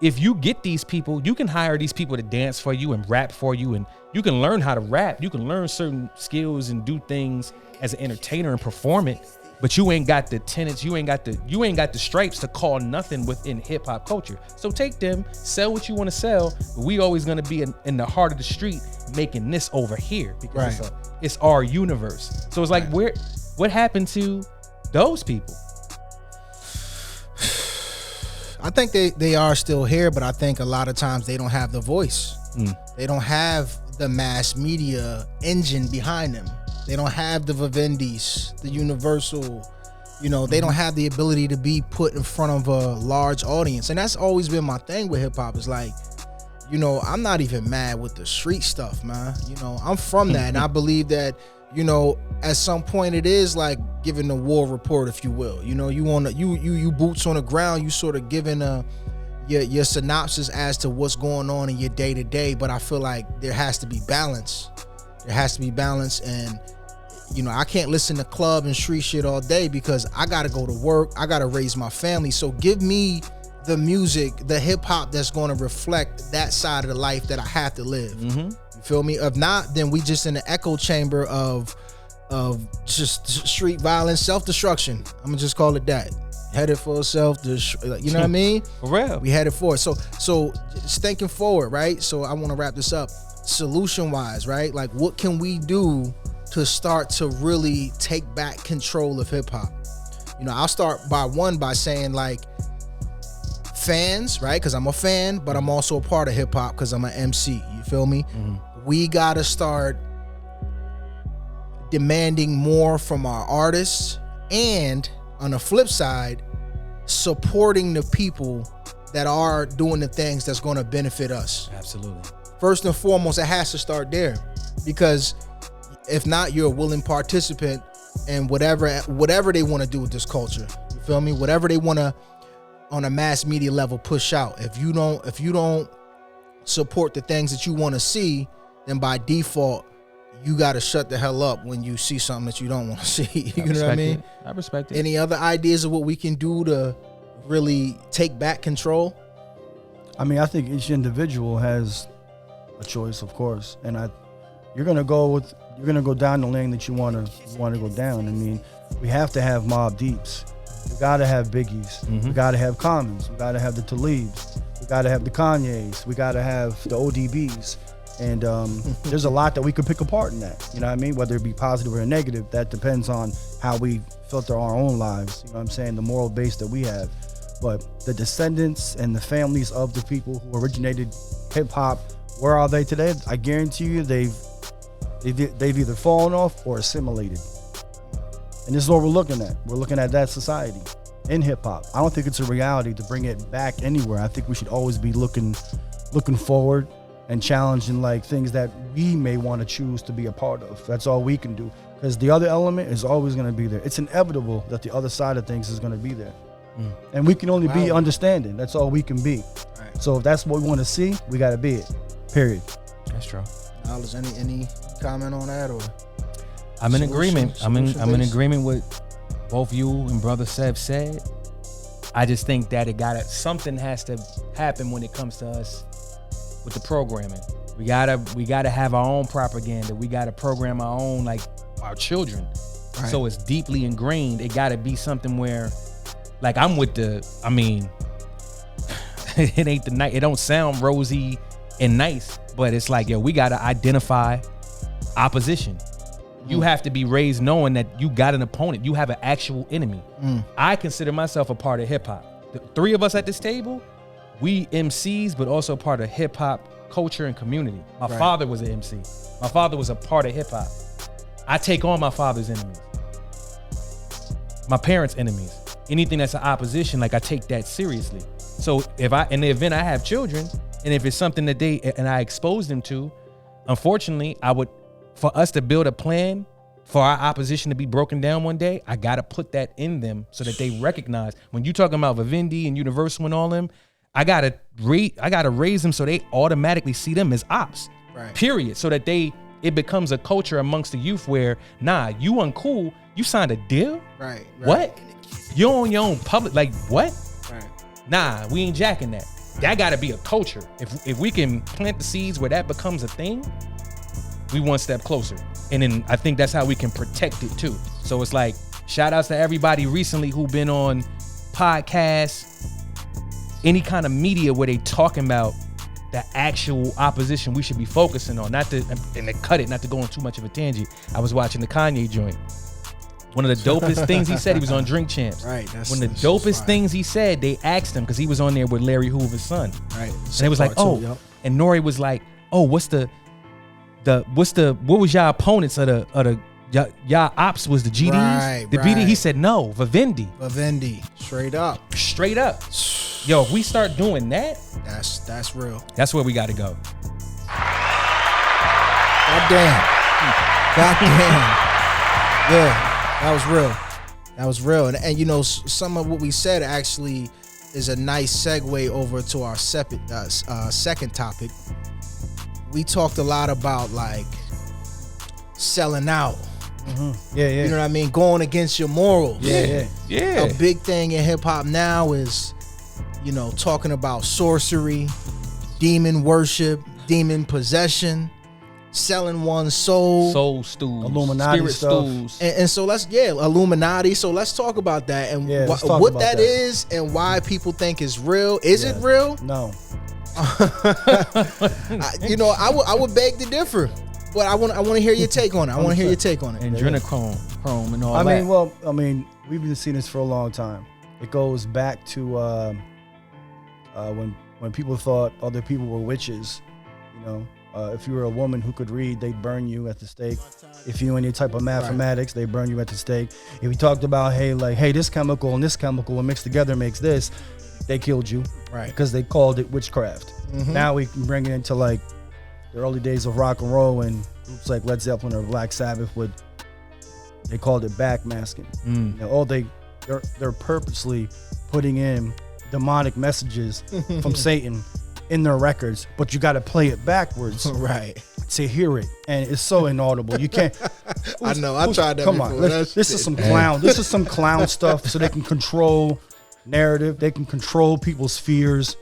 if you get these people, you can hire these people to dance for you and rap for you, and you can learn how to rap. You can learn certain skills and do things as an entertainer and perform it. But you ain't got the tenets, you ain't got the stripes to call nothing within hip hop culture. So take them, sell what you want to sell. But we always gonna be in the heart of the street making this over here because it's our universe. So it's like what happened to those people? I think they are still here, but I think a lot of times they don't have the voice. They don't have the mass media engine behind them. They don't have the Vivendis, the Universal, they don't have the ability to be put in front of a large audience. And that's always been my thing with hip hop is like, I'm not even mad with the street stuff, man. I'm from that. And I believe that, at some point it is like giving the war report, if you will. You boots on the ground, you sort of giving your synopsis as to what's going on in your day to day. But I feel like there has to be balance. There has to be balance, and I can't listen to club and street shit all day because I gotta go to work, I gotta raise my family. So give me the music, the hip hop that's gonna reflect that side of the life that I have to live. You feel me? If not, then we just in the echo chamber of just street violence, self-destruction. I'm gonna just call it that. Headed for self-destruction. You know what I mean? For real. We headed for it. So just thinking forward, right? So I want to wrap this up. Solution-wise, right? Like, what can we do to start to really take back control of hip-hop? I'll start by saying, like, fans, right? Because I'm a fan, but I'm also a part of hip-hop because I'm an MC. You feel me? We got to start demanding more from our artists, and on the flip side, supporting the people that are doing the things that's going to benefit us. Absolutely. First and foremost, it has to start there, because if not, you're a willing participant in whatever they want to do with this culture. You feel me? Whatever they want to, on a mass media level, push out. If you don't support the things that you want to see, then by default, you got to shut the hell up when you see something that you don't want to see. You know what I mean? I respect it. Any other ideas of what we can do to really take back control? I mean, I think each individual has a choice, of course, and you're gonna go down the lane that you wanna go down. I mean, we have to have Mobb Deeps, we gotta have Biggies, we gotta have Commons, we gotta have the Talibs, we gotta have the Kanyes, we gotta have the ODBs, and there's a lot that we could pick apart in that. You know what I mean? Whether it be positive or negative, that depends on how we filter our own lives. You know what I'm saying? The moral base that we have. But the descendants and the families of the people who originated hip hop, where are they today? I guarantee you they've either fallen off or assimilated. And this is what we're looking at. We're looking at that society in hip hop. I don't think it's a reality to bring it back anywhere. I think we should always be looking forward and challenging like things that we may want to choose to be a part of. That's all we can do. Because the other element is always going to be there. It's inevitable that the other side of things is going to be there. And we can only be understanding. That's all we can be. Right. So if that's what we want to see, we got to be it. Period. That's true. Knowle'ge, any comment on that, or? I'm in agreement. I'm in agreement with both you and Brother Seb said. I just think that something has to happen when it comes to us with the programming. We gotta have our own propaganda. We gotta program our own, like our children. Right. So it's deeply ingrained. It gotta be something where, like, I'm with I mean, it ain't the night. It don't sound rosy and nice, but it's like, yo, we gotta identify opposition. You have to be raised knowing that you got an opponent. You have an actual enemy. I consider myself a part of hip hop. The three of us at this table, we MCs, but also part of hip hop culture and community. My father was an MC. My father was a part of hip hop. I take on my father's enemies, my parents' enemies. Anything that's an opposition, like, I take that seriously. So if in the event I have children, and if it's something that I expose them to, unfortunately, for us to build a plan for our opposition to be broken down one day, I gotta put that in them so that they recognize. When you talking about Vivendi and Universal and all them, I gotta raise them so they automatically see them as ops. Right. Period. So that it becomes a culture amongst the youth where, nah, you uncool, you signed a deal? Right. What? You own your own public, like, what? Right. Nah, we ain't jacking that. That gotta be a culture. If we can plant the seeds where that becomes a thing, we one step closer. And then I think that's how we can protect it too. So it's like, shout outs to everybody recently who been on podcasts, any kind of media where they talking about the actual opposition we should be focusing on. Not to go on too much of a tangent. I was watching the Kanye joint. One of the dopest things he said, he was on Drink Champs. Right. One of the dopest things he said, they asked him, because he was on there with Larry Hoover's son. Right. And they was like, and Nori was like, oh, what was y'all opponents of the y'all ops was the GDs? Right, the BD? He said no, Vivendi. Straight up. Yo, if we start doing that, that's real. That's where we got to go. God damn. Yeah, that was real. And you know, some of what we said actually is a nice segue over to our second topic. We talked a lot about, like, selling out. Yeah. You know what I mean? Going against your morals. Yeah. A big thing in hip hop now is, you know, talking about sorcery, demon worship, demon possession, selling one's soul stools, Illuminati spirit stuff. stools. And so Illuminati. So let's talk about that and what that is and why people think it's real. Is it real? No. You know, I would beg to differ, but I want to hear your take on it. And adrenochrome and all that. I mean, we've been seeing this for a long time. It goes back to when people thought other people were witches. You know, if you were a woman who could read, they'd burn you at the stake. If you any type of mathematics, they burn you at the stake. If we talked about, hey, this chemical and this chemical when mixed together makes this, they killed you, right? Because they called it witchcraft. Now we can bring it into, like, the early days of rock and roll, and groups like Led Zeppelin or Black Sabbath they called it backmasking. You know, they're purposely putting in demonic messages from Satan in their records, but you got to play it backwards Right. to hear it, and it's so inaudible. You can't. I know. I tried that Come before. on, this is some clown. This is some clown stuff, so they can control narrative. They can control people's fears.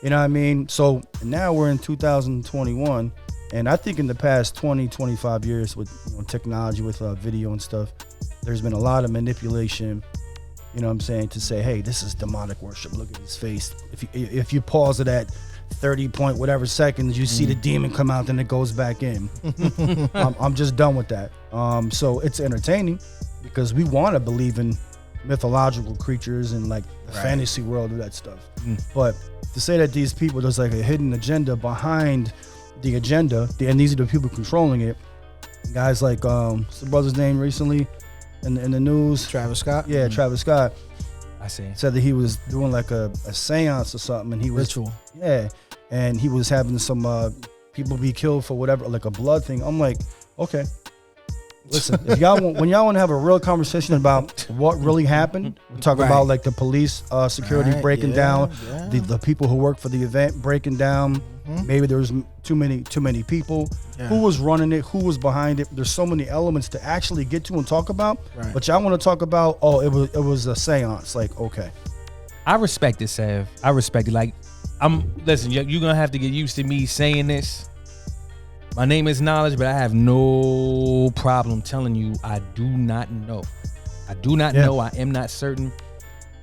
You know what I mean? So now we're in 2021, and I think in the past 20, 25 years with technology, with video and stuff, there's been a lot of manipulation. You know what I'm saying? To say, hey, this is demonic worship. Look at his face. If you pause it at 30 point whatever seconds, you see the demon come out, then it goes back in. I'm just done with that. So it's entertaining because we want to believe in mythological creatures and like the fantasy world of that stuff. But to say that these people, there's like a hidden agenda behind the agenda, and these are the people controlling it. Guys like what's the brother's name recently in the news? Travis Scott. Yeah, Travis Scott. I see. Said that he was doing like a seance or something, and he was Ritual. Yeah, and he was having some people be killed for whatever, like a blood thing. I'm like, okay, listen, if when y'all want to have a real conversation about what really happened, we're talking about like the police security breaking down, the people who work for the event breaking down. Maybe there was too many people. Who was running it? Who was behind it? There's so many elements to actually get to and talk about. Right. But y'all want to talk about, it was a seance. Like, okay, I respect it, Sav. I respect it. Like, listen, you're gonna have to get used to me saying this. My name is Knowle'ge, but I have no problem telling you I do not know. I do not know. I am not certain.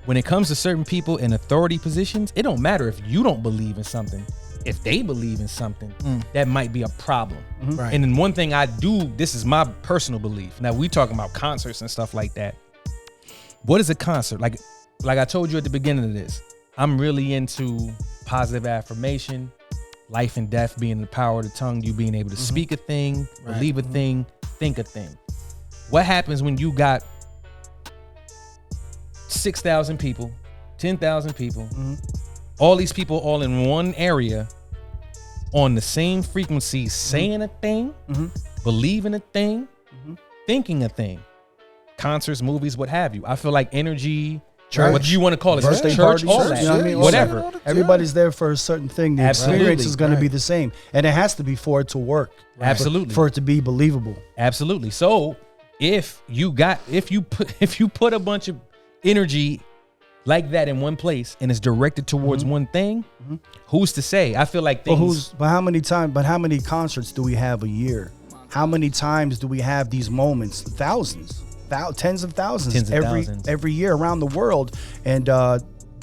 When it comes to certain people in authority positions, it don't matter if you don't believe in something. If they believe in something, that might be a problem. Right. And then one thing I do, this is my personal belief. Now, we talking about concerts and stuff like that. What is a concert? Like I told you at the beginning of this, I'm really into positive affirmation, life and death being the power of the tongue, you being able to speak a thing, believe a thing, think a thing. What happens when you got 6,000 people, 10,000 people, all these people all in one area on the same frequency, saying a thing, believing a thing, thinking a thing? Concerts, movies, what have you. I feel like energy, church, what you want to call it, birthday church, parties, all that, you know what I mean? whatever. Everybody's there for a certain thing. The experience is going to be the same, and it has to be for it to work. Absolutely. For it to be believable. Absolutely. So if you put a bunch of energy like that in one place and it's directed towards one thing, who's to say? I feel like things. But how many concerts do we have a year? How many times do we have these moments? Thousands, tens of thousands every year around the world, and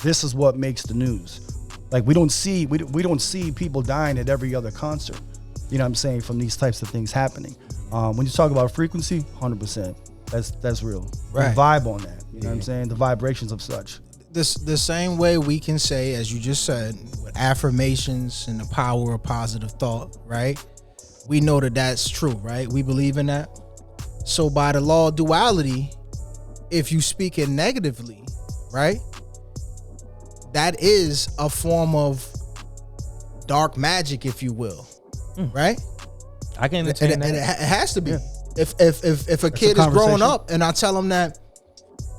this is what makes the news. Like we don't see people dying at every other concert. You know what I'm saying? From these types of things happening. When you talk about frequency, 100%. That's real. Right. The vibe on that. You know what I'm saying? The vibrations of such. The same way we can say, as you just said, with affirmations and the power of positive thought, right? We know that that's true, right? We believe in that. So by the law of duality, if you speak it negatively, right, that is a form of dark magic, if you will, right? I can entertain that. And it has to be. If a kid is growing up and I tell him that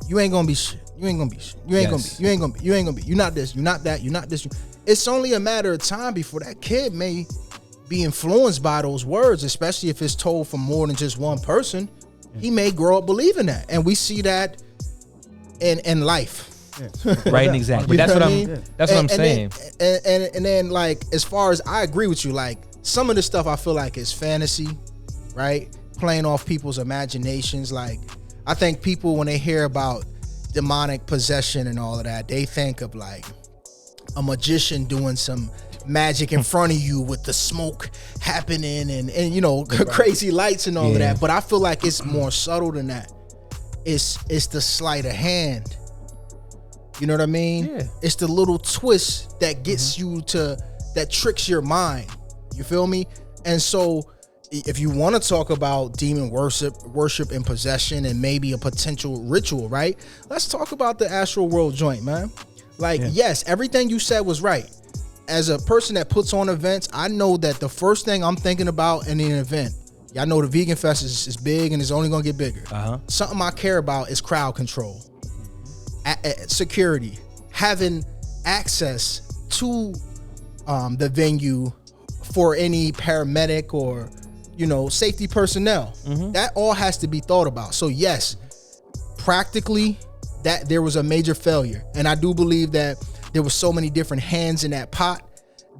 you ain't gonna be shit, you ain't gonna be shit, you ain't gonna be, you're not this, you're not that, you're not this. It's only a matter of time before that kid may be influenced by those words, especially if it's told from more than just one person. He may grow up believing that, and we see that in life. Right, and exactly. That's what I'm saying. And then like, as far as I agree with you, like some of the stuff I feel like is fantasy, right? Playing off people's imaginations. Like I think people, when they hear about demonic possession and all of that, they think of like a magician doing some magic in front of you with the smoke happening and you know, crazy lights and all of that. But I feel like it's more subtle than that. It's the sleight of hand. You know what I mean? Yeah. It's the little twist that gets you to, that tricks your mind. You feel me? And so if you want to talk about demon worship and possession and maybe a potential ritual, right? Let's talk about the Astroworld joint, man. Like, yes, everything you said was right. As a person that puts on events, I know that the first thing I'm thinking about in an event, y'all know the Vegan Fest is big and it's only going to get bigger. Something I care about is crowd control, security, having access to the venue for any paramedic or, safety personnel. That all has to be thought about. So yes, practically that there was a major failure. And I do believe that there were so many different hands in that pot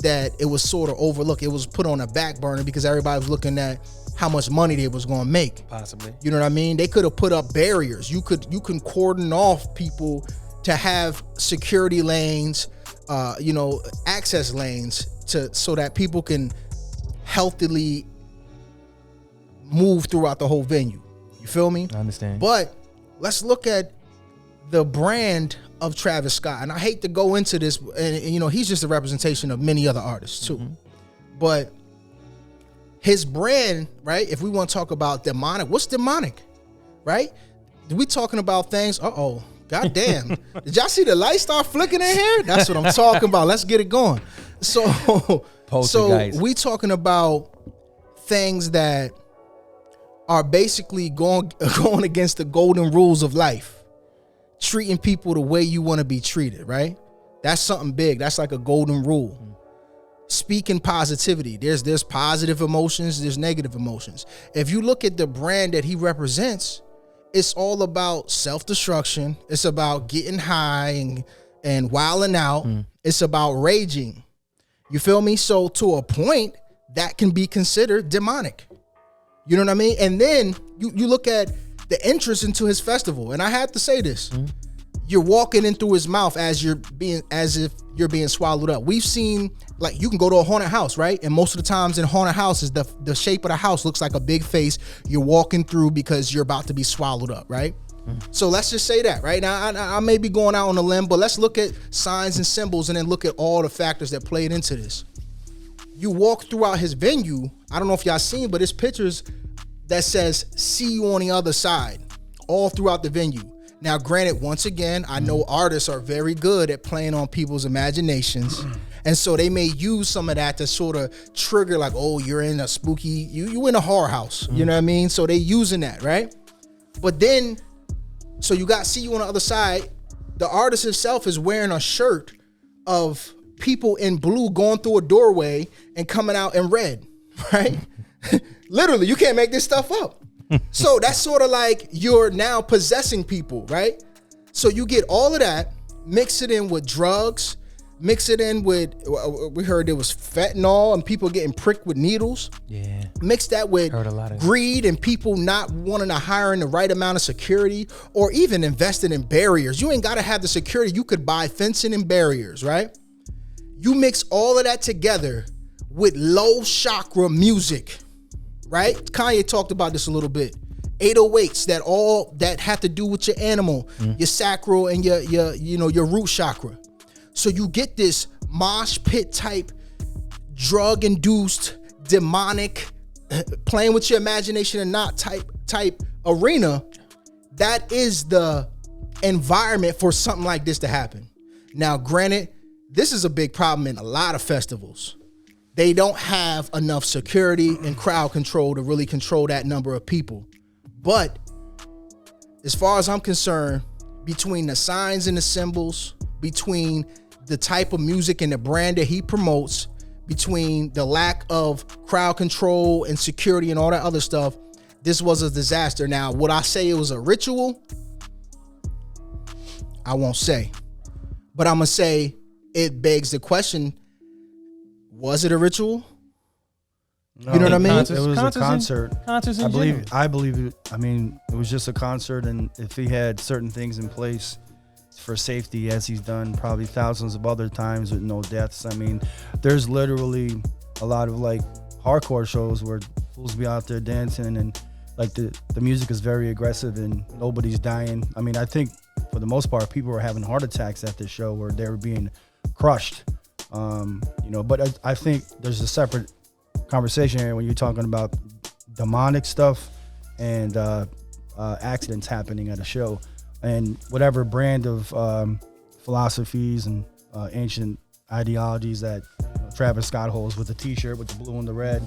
that it was sort of overlooked. It was put on a back burner because everybody was looking at how much money they was going to make. Possibly. You know what I mean? They could have put up barriers. You can cordon off people to have security lanes, access lanes so that people can healthily move throughout the whole venue. You feel me? I understand. But let's look at the brand of Travis Scott. And I hate to go into this, and he's just a representation of many other artists too. But his brand, right? If we want to talk about demonic, what's demonic, right? We talking about things, God damn. Did y'all see the light start flicking in here? That's what I'm talking about. Let's get it going. So we talking about things that are basically going against the golden rules of life. Treating people the way you want to be treated, right? That's something big. That's like a golden rule. Speaking positivity. There's positive emotions, there's negative emotions. If you look at the brand that he represents, it's all about self-destruction. It's about getting high and wilding out. It's about raging. You feel me? So to a point, that can be considered demonic. You know what I mean? And then you look at the entrance into his festival, and I have to say this: you're walking in through his mouth as if you're being swallowed up. We've seen, like, you can go to a haunted house, right? And most of the times in haunted houses, the shape of the house looks like a big face. You're walking through because you're about to be swallowed up, right? So let's just say that, right? Now, I may be going out on a limb, but let's look at signs and symbols and then look at all the factors that played into this. You walk throughout his venue. I don't know if y'all seen, but it's pictures that says, "See you on the other side," all throughout the venue. Now, granted, once again, I know artists are very good at playing on people's imaginations. And so they may use some of that to sort of trigger, like, oh, you're in a spooky, you in a horror house. You know what I mean? So they using that, right? But then, so you got "See you on the other side." The artist himself is wearing a shirt of people in blue going through a doorway and coming out in red, right? Literally, you can't make this stuff up. So that's sort of like you're now possessing people, right? So you get all of that, mix it in with drugs, mix it in with, we heard there was fentanyl and people getting pricked with needles. Yeah. Mix that with greed and people not wanting to hire in the right amount of security or even investing in barriers. You ain't got to have the security. You could buy fencing and barriers, right? You mix all of that together with low chakra music, right? Kanye talked about this a little bit. 808s that have to do with your animal, your sacral and your root chakra. So you get this mosh pit type, drug induced, demonic, playing with your imagination and not type arena. That is the environment for something like this to happen. Now, granted, this is a big problem in a lot of festivals. They don't have enough security and crowd control to really control that number of people. But as far as I'm concerned, between the signs and the symbols, between the type of music and the brand that he promotes, between the lack of crowd control and security and all that other stuff, this was a disaster. Now, would I say it was a ritual? I won't say. But I'm going to say it begs the question, was it a ritual? No, you know what I mean? It was a concert. Concerts in I believe it. I mean, it was just a concert, and if he had certain things in place for safety, as he's done probably thousands of other times with no deaths. I mean, there's literally a lot of like hardcore shows where fools be out there dancing, and like the music is very aggressive and nobody's dying. I mean, I think for the most part, people were having heart attacks at this show where they were being crushed. But I think there's a separate conversation here when you're talking about demonic stuff and accidents happening at a show, and whatever brand of philosophies and ancient ideologies that Travis Scott holds with the t-shirt with the blue and the red,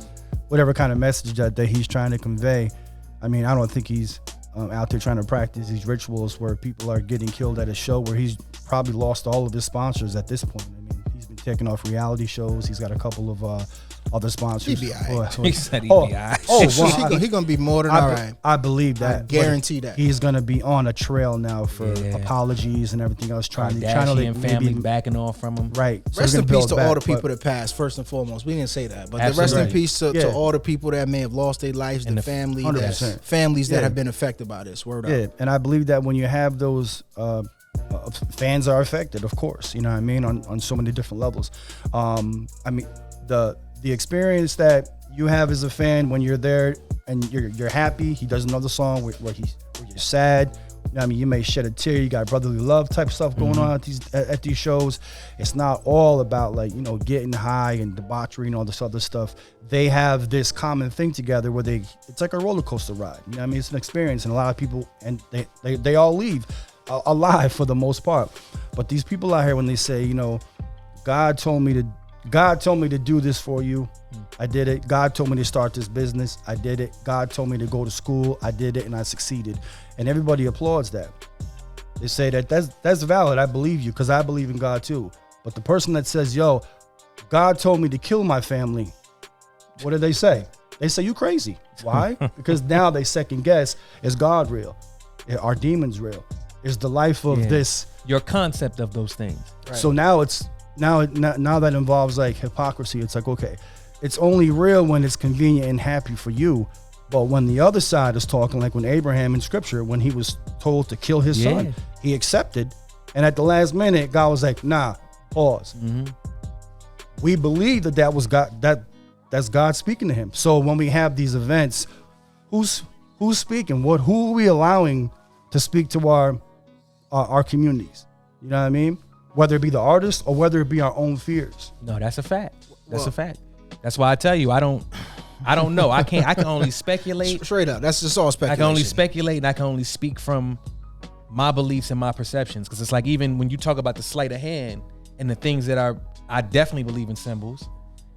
whatever kind of message that he's trying to convey. I mean, I don't think he's out there trying to practice these rituals where people are getting killed at a show where he's probably lost all of his sponsors at this point. I mean, he's been taking off reality shows. He's got a couple of other sponsors. He be all right. He said he'd be all right. Well, he gonna be more than all right. I believe that. I guarantee that. He's gonna be on a trail now for apologies and everything else. Trying to and family backing off from him. Right. So rest in peace to all the back, people that passed. First and foremost, we didn't say that, but Absolutely. the rest in peace to all the people that may have lost their lives, And the the family, 100%. families that have been affected by this. Word Yeah, up. and I believe that when you have those fans are affected, of course, you know what I mean, on so many different levels. I mean, the experience that you have as a fan when you're there and you're happy, he does another song where you're sad. You know what I mean, you may shed a tear. You got brotherly love type stuff going on at these shows. It's not all about like, you know, getting high and debauchery and all this other stuff. They have this common thing together where it's like a roller coaster ride. You know what I mean? It's an experience, and a lot of people, and they all leave alive for the most part. But these people out here, when they say, you know, God told me to do this for you, I did it. God told me to start this business, I did it. God told me to go to school, I did it, and I succeeded. And everybody applauds that. They say that's valid. I believe you because I believe in God too. But the person that says, yo, God told me to kill my family, what do they say? They say, you crazy. Why? Because now they second guess, is God real? Are demons real? Is the life of this your concept of those things? Right. So now now that involves like hypocrisy. It's like, okay, it's only real when it's convenient and happy for you. But when the other side is talking, like when Abraham in scripture, when he was told to kill his son, he accepted. And at the last minute, God was like, nah, pause. We believe that was God, that's God speaking to him. So when we have these events, who's speaking? Who are we allowing to speak to our communities? You know what I mean? Whether it be the artist or whether it be our own fears. No, that's a fact. That's a fact. That's why I tell you, I don't know. I can only speculate. Straight up. That's just all speculation. I can only speculate, and I can only speak from my beliefs and my perceptions. Because it's like, even when you talk about the sleight of hand and the things that I definitely believe in symbols,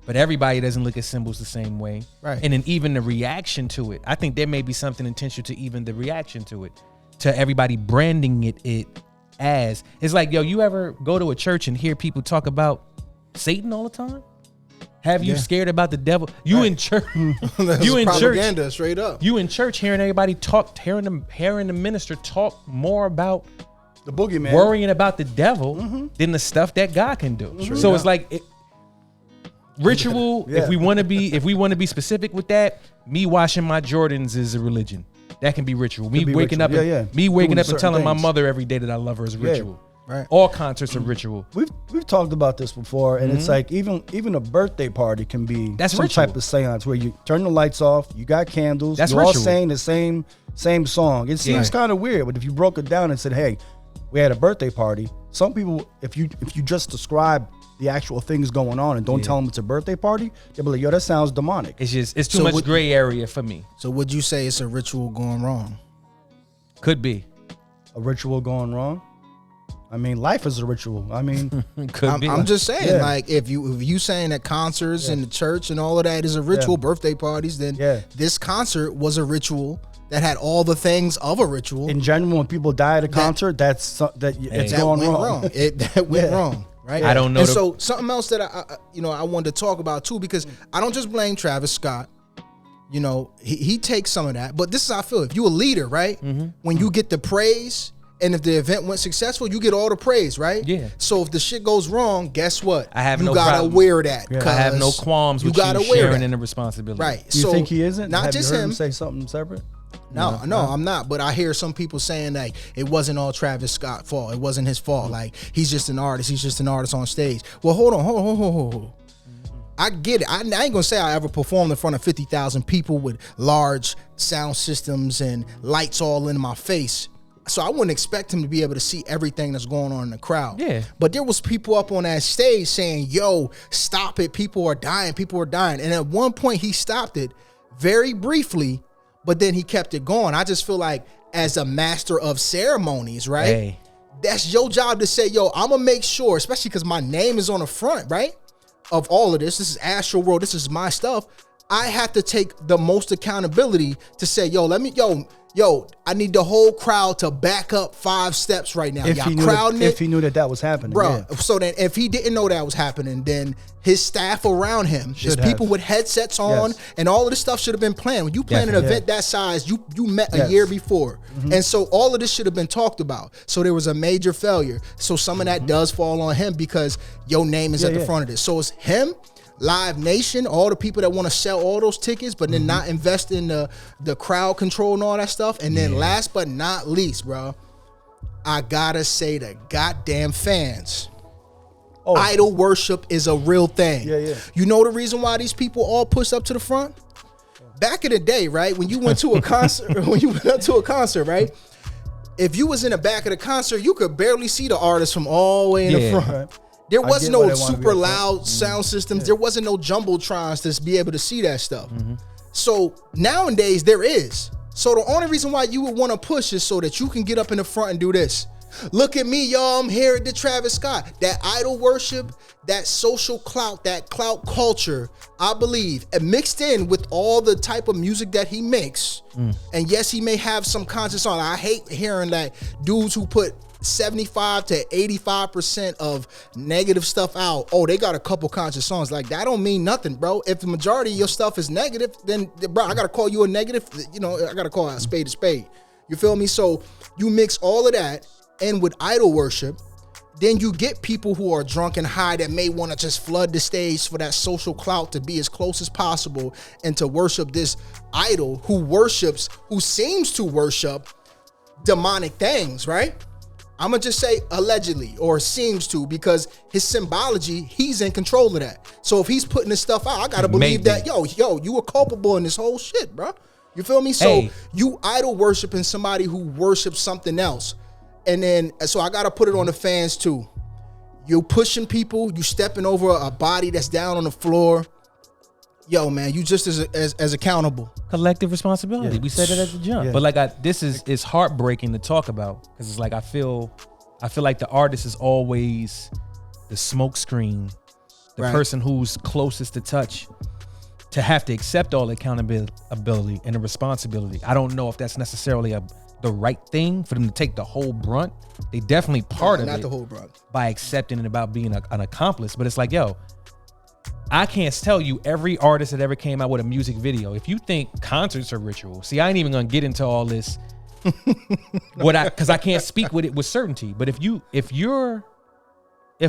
but everybody doesn't look at symbols the same way. Right. And then even the reaction to it, I think there may be something intentional to even the reaction to it, to everybody branding it as. It's like, yo, you ever go to a church and hear people talk about Satan all the time? Have you scared about the devil? You in church? You in propaganda, church? straight up. You in church hearing everybody talk, hearing the minister talk more about The boogeyman. worrying about the devil than the stuff that God can do. So it's like ritual. Yeah. If we want to be specific with that, me washing my Jordans is a religion. That can be ritual. Me be waking ritual. up, Yeah. me waking Doing up and certain telling my things. mother every day that I love her is ritual. Right. All concerts are ritual. We've talked about this before, and it's like even a birthday party can be That's some ritual. type of seance where you turn the lights off, you got candles, That's you're all ritual. saying the same song. It seems kind of weird, but if you broke it down and said, "Hey, we had a birthday party," some people, if you just describe the actual things going on and don't tell them it's a birthday party, they'll be like, "Yo, that sounds demonic." It's too So much what- gray area for me. So would you say it's a ritual going wrong? Could be. A ritual going wrong. I mean, life is a ritual. I mean, Could be. I'm just saying, Yeah. like, if you saying that concerts and the church and all of that is a ritual, birthday parties, then this concert was a ritual that had all the things of a ritual. in general, when people die at a concert, it's that going went wrong. That went wrong, right? I don't know And the- so something else that I wanted to talk about too, because I don't just blame Travis Scott. You know, he takes some of that, but this is how I feel. If you a leader, right? When you get the praise, and if the event went successful, you get all the praise, right? Yeah. So if the shit goes wrong, guess what? I have you no gotta problem. wear that. I have no qualms with you wear sharing that. in the responsibility. Right. Do you so think he isn't? Not Have just you heard him. say something separate? No, I'm not. But I hear some people saying like it wasn't all Travis Scott's fault. It wasn't his fault. Like he's just an artist. He's just an artist on stage. Well, hold on. I get it. I ain't gonna say I ever performed in front of 50,000 people with large sound systems and lights all in my face. So I wouldn't expect him to be able to see everything that's going on in the crowd. Yeah. But there was people up on that stage saying, yo, stop it. People are dying. And at one point he stopped it very briefly, but then he kept it going. I just feel like as a master of ceremonies, right? Hey. That's your job to say, yo, I'm going to make sure, especially because my name is on the front, right? Of all of this. This is Astroworld. This is my stuff. I have to take the most accountability to say, yo, yo, I need the whole crowd to back up 5 steps right now. If he knew that was happening, bro. yeah. So then, if he didn't know that was happening, then his staff around him, his Should people have. with headsets on, Yes. and all of this stuff should have been planned. When you plan an Definitely. event that size, you met a Yes. year before, and so all of this should have been talked about. So there was a major failure. So some of that does fall on him because your name is at the front of this. So it's him. Live Nation, all the people that want to sell all those tickets, but then not invest in the crowd control and all that stuff. And then last but not least, bro, I gotta say the goddamn fans. Oh. Idol worship is a real thing. Yeah. You know the reason why these people all push up to the front? Back in the day, right? When you went to a concert, right? If you was in the back of the concert, you could barely see the artist from all the way in the front. Right. There I was get no why they wanna be super up front. loud sound systems. There wasn't no jumbotrons to be able to see that stuff. So nowadays there is. So the only reason why you would want to push is so that you can get up in the front and do this. Look at me, y'all. I'm here at the Travis Scott. That idol worship, that social clout, that clout culture, I believe, and mixed in with all the type of music that he makes. And yes, he may have some conscious on. I hate hearing that dudes who put 75 to 85% of negative stuff out. Oh, they got a couple conscious songs. Like, that don't mean nothing, bro. If the majority of your stuff is negative, then, bro, I gotta call you a negative. You know, I gotta call a spade a spade. You feel me? So you mix all of that in with idol worship, then you get people who are drunk and high that may want to just flood the stage for that social clout to be as close as possible and to worship this idol who seems to worship demonic things, right? I'm going to just say allegedly, or seems to, because his symbology, he's in control of that. So if he's putting this stuff out, I got to believe that, yo, you were culpable in this whole shit, bro. You feel me? So you idol worshiping somebody who worships something else. And then, so I got to put it on the fans too. You pushing people, you stepping over a body that's down on the floor. Yo, man, you just as accountable. Collective responsibility. Yeah. We said it at the jump. Yeah. But like, this is heartbreaking to talk about, because it's like I feel like the artist is always the smoke screen, the person who's closest to touch, to have to accept all the accountability and the responsibility. I don't know if that's necessarily the right thing for them to take the whole brunt. They definitely part of not it the whole brunt by accepting it about being an accomplice. But it's like, yo, I can't tell you every artist that ever came out with a music video. If you think concerts are ritual, see, I ain't even gonna get into all this. Because I can't speak with it with certainty. But if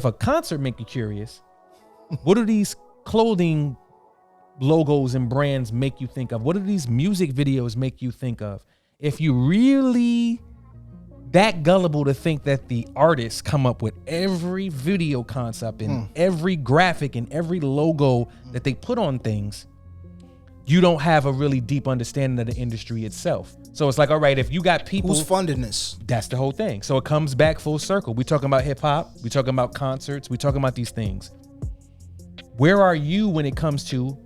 a concert make you curious, what do these clothing logos and brands make you think of? What do these music videos make you think of? If you really that gullible to think that the artists come up with every video concept and every graphic and every logo that they put on things, you don't have a really deep understanding of the industry itself. So it's like, all right, if you got people who's funding this, that's the whole thing. So it comes back full circle. We're talking about hip hop, we're talking about concerts, we're talking about these things. Where are you when it comes to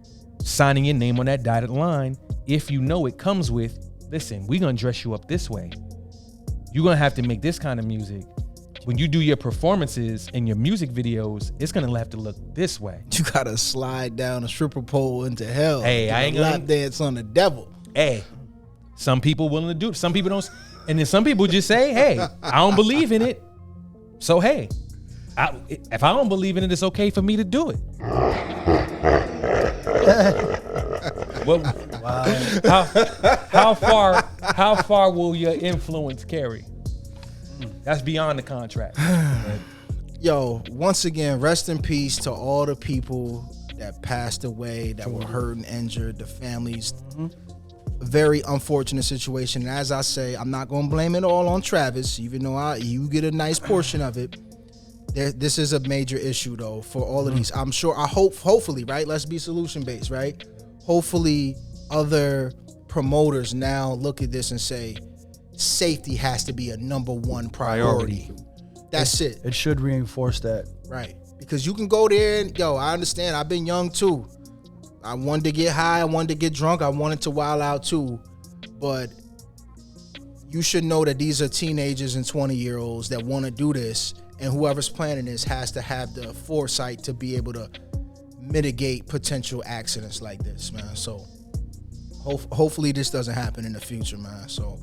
signing your name on that dotted line if you know it comes with, listen, we're gonna dress you up this way. You're gonna have to make this kind of music. When you do your performances and your music videos, it's gonna have to look this way. you gotta slide down a stripper pole into hell. Hey, I ain't lap gonna dance on the devil. Hey, some people willing to do it. Some people don't. And then some people just say, hey, I don't believe in it. So, hey, if I don't believe in it, it's okay for me to do it. Well, wow. How far will your influence carry? That's beyond the contract. Yo, once again, rest in peace to all the people that passed away, that were hurt and injured, the families. Very unfortunate situation. And as I say, I'm not going to blame it all on Travis, even though you get a nice portion of it. This is a major issue, though, for all of these. I'm sure, hopefully, right? Let's be solution-based, right? Hopefully, other promoters now look at this and say, safety has to be a number one priority. That's it. It should reinforce that. Right. Because you can go there and, yo, I understand. I've been young, too. I wanted to get high. I wanted to get drunk. I wanted to wild out, too. But you should know that these are teenagers and 20-year-olds that want to do this. And whoever's planning this has to have the foresight to be able to mitigate potential accidents like this, man. So hopefully this doesn't happen in the future, man. So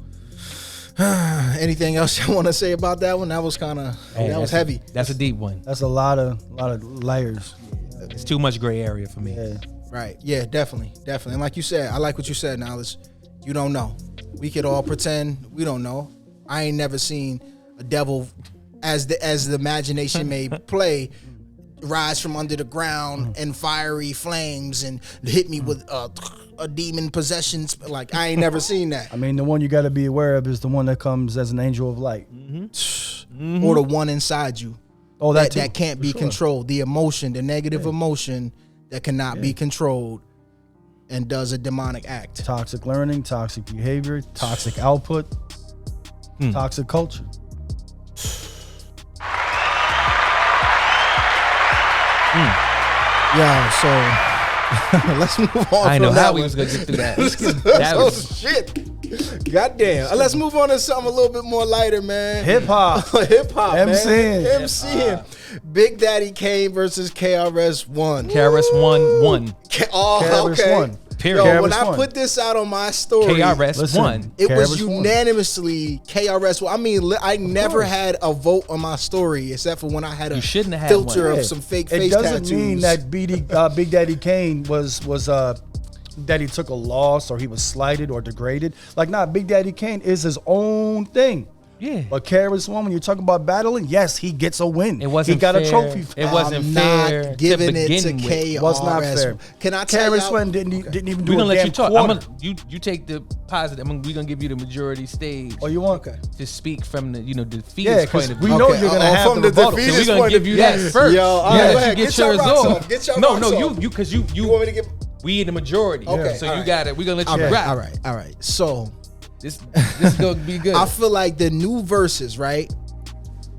Anything else you want to say about that one? That was kind of was heavy. That's a deep one. That's a lot of layers. It's too much gray area for me. Yeah. Right. Yeah, definitely. And like you said, I like what you said, Knowle'ge. You don't know. We could all pretend we don't know. I ain't never seen a devil, as the imagination may play, rise from under the ground and fiery flames and hit me with a demon possessions. Like, I ain't never seen that. I mean, the one you got to be aware of is the one that comes as an angel of light. Or the one inside you. Oh, that can't be controlled. The emotion, the negative emotion that cannot be controlled and does a demonic act. Toxic learning, toxic behavior, toxic output, toxic culture. Yeah, so let's move on. I know from how that we one. was gonna get through that. Oh shit! Goddamn. Let's move on to something a little bit more lighter, man. Hip hop. Hip hop, man. MCing. Big Daddy Kane versus KRS-One. KRS-One won. Oh, okay. KRS-One. Period. Yo, when I KRS-One. put this out on my story, KRS-One. it was KRS-One. unanimously KRS-One. I mean, I never had a vote on my story except for when I had a You shouldn't have had filter one. of some fake It face doesn't tattoos. mean that Big Daddy Kane was that he took a loss or he was slighted or degraded. Like, nah, Big Daddy Kane is his own thing. Yeah. But KRS-One, when you're talking about battling, yes, he gets a win. It wasn't He got fair. a trophy. It wasn't I'm fair not giving to it begin to with. KRS. Was not fair. Can I tell KRS-One y'all? didn't even do We're gonna a let damn you talk. quarter. You take the positive. We're gonna give you the majority stage Oh, you want? Okay. to speak from the defeated's Yeah, because point of we view. know Okay, you're gonna oh, have from the the rebuttal. defeated- So we're gonna point give of you view. that first. Yo, all right, let go you ahead. get Get your yours rocks off. off. Get your No, rocks no, off. you because you You want me to get? we the majority. Okay, So all you right. got it. We're gonna let All you right, rap. all right. So This is gonna be good. I feel like the new verses, right?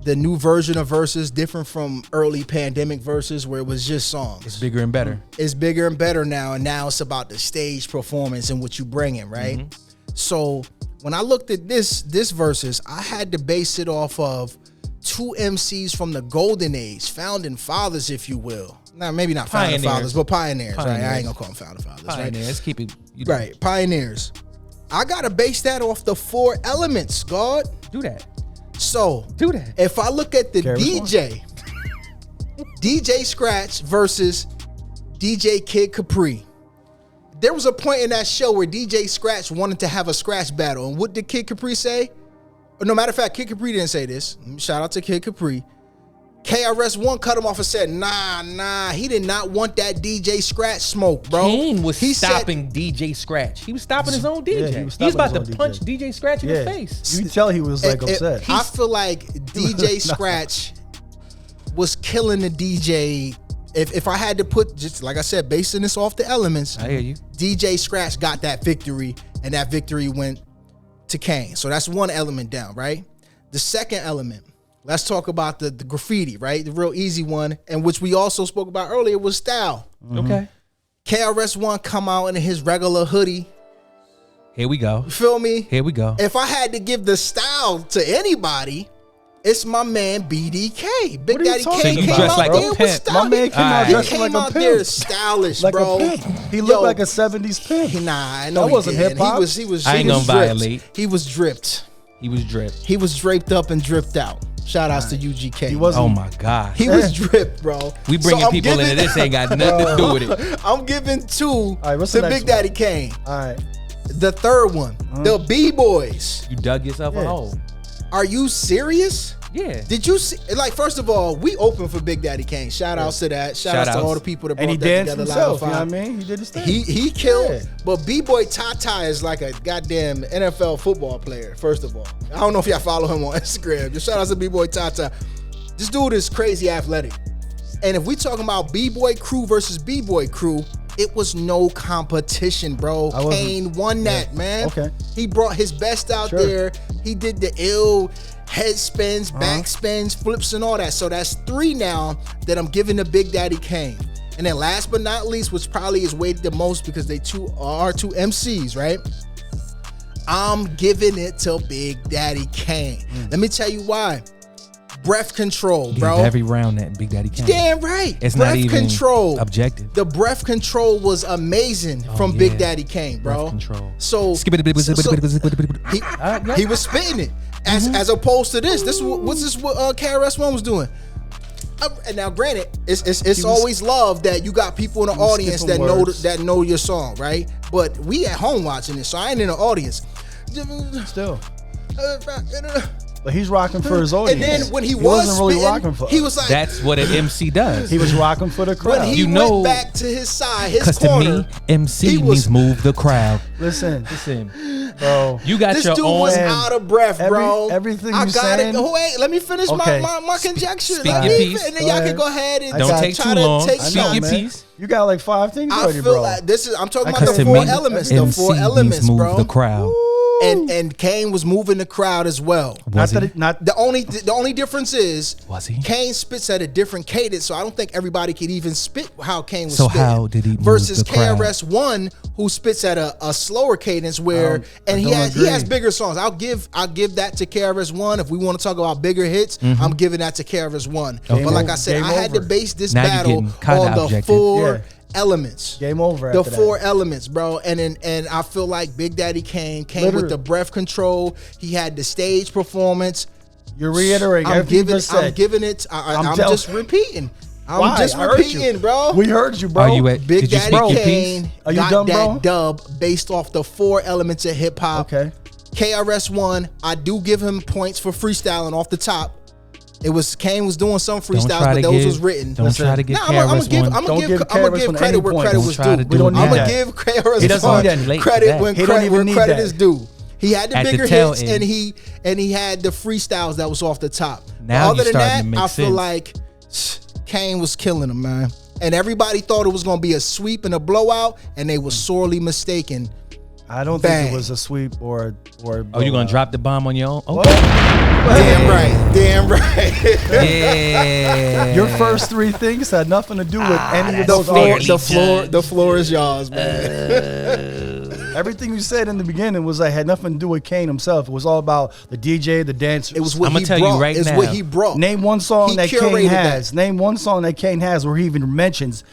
The new version of verses, different from early pandemic verses where it was just songs. It's bigger and better. It's bigger and better now, and now it's about the stage performance and what you bring in, right? So when I looked at this verses, I had to base it off of two MCs from the golden age, founding fathers, if you will. Now, maybe not founding Pioneers. fathers, but pioneers, right? I Pioneers. ain't gonna call them founding fathers, Pioneer. Let's keep it. right? Pioneers. I gotta base that off the four elements, God. Do that. So Do that. if I look at the KRS-One. DJ Scratch versus DJ Kid Capri, there was a point in that show where DJ Scratch wanted to have a scratch battle. And what did Kid Capri say? No, matter of fact, Kid Capri didn't say this. Shout out to Kid Capri. KRS-One cut him off and said, nah, he did not want that DJ Scratch smoke, bro. Kane was He said- stopping DJ Scratch. He was stopping his own DJ. he he was was stopping about to his own punch DJ. DJ Scratch in Yeah. the face. You tell he was like upset. I feel like DJ Scratch was killing the DJ. If I had to put, just like I said, basing this off the elements, I hear you. DJ Scratch got that victory, and that victory went to Kane. So that's one element down, right? The second element, let's talk about the graffiti, right? The real easy one, and which we also spoke about earlier, was style. Okay. KRS-One come out in his regular hoodie. Here we go. You feel me? Here we go. If I had to give the style to anybody, it's my man BDK. Big What are you Daddy talking Kane about? came So you dress out like a there with pimp. style. My man came out He dressed came like a out there pimp. stylish, Like bro. a pimp. He looked Yo, like a 70s pimp. Nah, I know That he wasn't did. hip-hop. He was. I ain't he was gonna dripped. violate. He was dripped. He was dripped. He was draped up and dripped out. Shout outs to UGK. He wasn't. Oh my God. He was dripped, bro. We bringing I'm people into this ain't got nothing to do with it. I'm giving two right, what's to the next Big Daddy one? Kane. All right. The third one, the B-Boys. You dug yourself a Yeah. hole. Are you serious? Yeah. Did you see? Like, first of all, we open for Big Daddy Kane. Shout outs to that. Shout outs to outs. all the people that brought And he that danced together. himself. Live You know at what I 5. mean? He did his thing. He killed. Yeah. But B-Boy Tata is like a goddamn NFL football player, first of all. I don't know if y'all follow him on Instagram. Just shout out to B-Boy Tata. This dude is crazy athletic. And if we talking about B-Boy crew versus B-Boy crew, it was no competition, bro. I wasn't- Kane won that, man. Okay. He brought his best out Sure. there. He did the ill head spins, back spins, flips, and all that. So that's 3 now that I'm giving to Big Daddy Kane. And then last but not least, which probably is weighted the most because they are two MCs, right? I'm giving it to Big Daddy Kane. Let me tell you why. Breath Control, Gave bro. every round that Big Daddy Kane. Damn right. It's breath not even control. objective. The breath control was amazing from Big Daddy Kane, bro. Breath control. So, Skip it. he was spitting it as opposed to this. What's this? What KRS-One was doing. And now, granted, it's always love that you got people in the audience that know your song, right? But we at home watching it, so I ain't in the audience. Still. But he's rocking for his audience. And then when he wasn't really spitting, rocking for he us. was like, That's what an MC does. He was rocking for the crowd. when he went back to his side, his Because to corner. me, MC means move the crowd. Listen, Listen, bro. you got This your dude own. was out of breath, bro. Everything I you got saying. it. Wait, let me finish Okay. my conjecture. Speak Let your me piece. and then Go y'all ahead. can go ahead and I Don't got take try too to long. take Speak shots. your man. piece. You got like 5 things I already, feel bro. like I'm talking about Because the to four me, elements. The MC four means elements, move bro. the crowd. And Kane was moving the crowd as well. Was he? The only difference is Was he? Kane spits at a different cadence, so I don't think everybody could even spit how Kane was So spitting. how did he move versus the crowd? KRS-One, who spits at a slower cadence where I he don't agree. has bigger songs. I'll give that to KRS-One. If we want to talk about bigger hits, I'm giving that to KRS-One. Okay. But like I said, Game I had to over. base this Now you're battle getting kinda on the objective. four elements. Game over. The after four that. elements, bro, and I feel like Big Daddy Kane came with Literally. the breath control. He had the stage performance. You're reiterating I'm everything you giving just said. I'm giving it. I'm telling- just repeating. I'm Why? just I heard repeating, you. bro. We heard you, bro. Are you at? Big Did you Daddy speak your piece? Kane Are you got done, that bro? dub based off the four elements of hip hop. Okay. KRS-One, I do give him points for freestyling off the top. It was Kane was doing some Don't freestyles, try but to those give. was written. Don't try to get Nah, I'm gonna give KRS-One. Don't give KRS-One credit any where points. credit Don't was try to due. do it I'm now. gonna give He doesn't KRS-One need that. Late credit to when that. He don't even need credit that. is due. He had the At the bigger tail hits, end. and he had the freestyles that was off the top. Now Other you're than starting that, to make I feel sense. like Kane was killing him, man. And everybody thought it was gonna be a sweep and a blowout, and they were sorely mistaken. I don't Bang. think it was a sweep or. Oh, you gonna drop the bomb on your own? What? Okay. Damn right, damn right. Yeah. Your first three things had nothing to do with any of that's those fairly artists. The floor is yours, man. Everything you said in the beginning was like had nothing to do with Kane himself. It was all about the DJ, the dancers. It was what I'ma he tell you brought. right It's now. what he brought. Name one song He that Kane curated has. that. Name one song that Kane has where he even mentions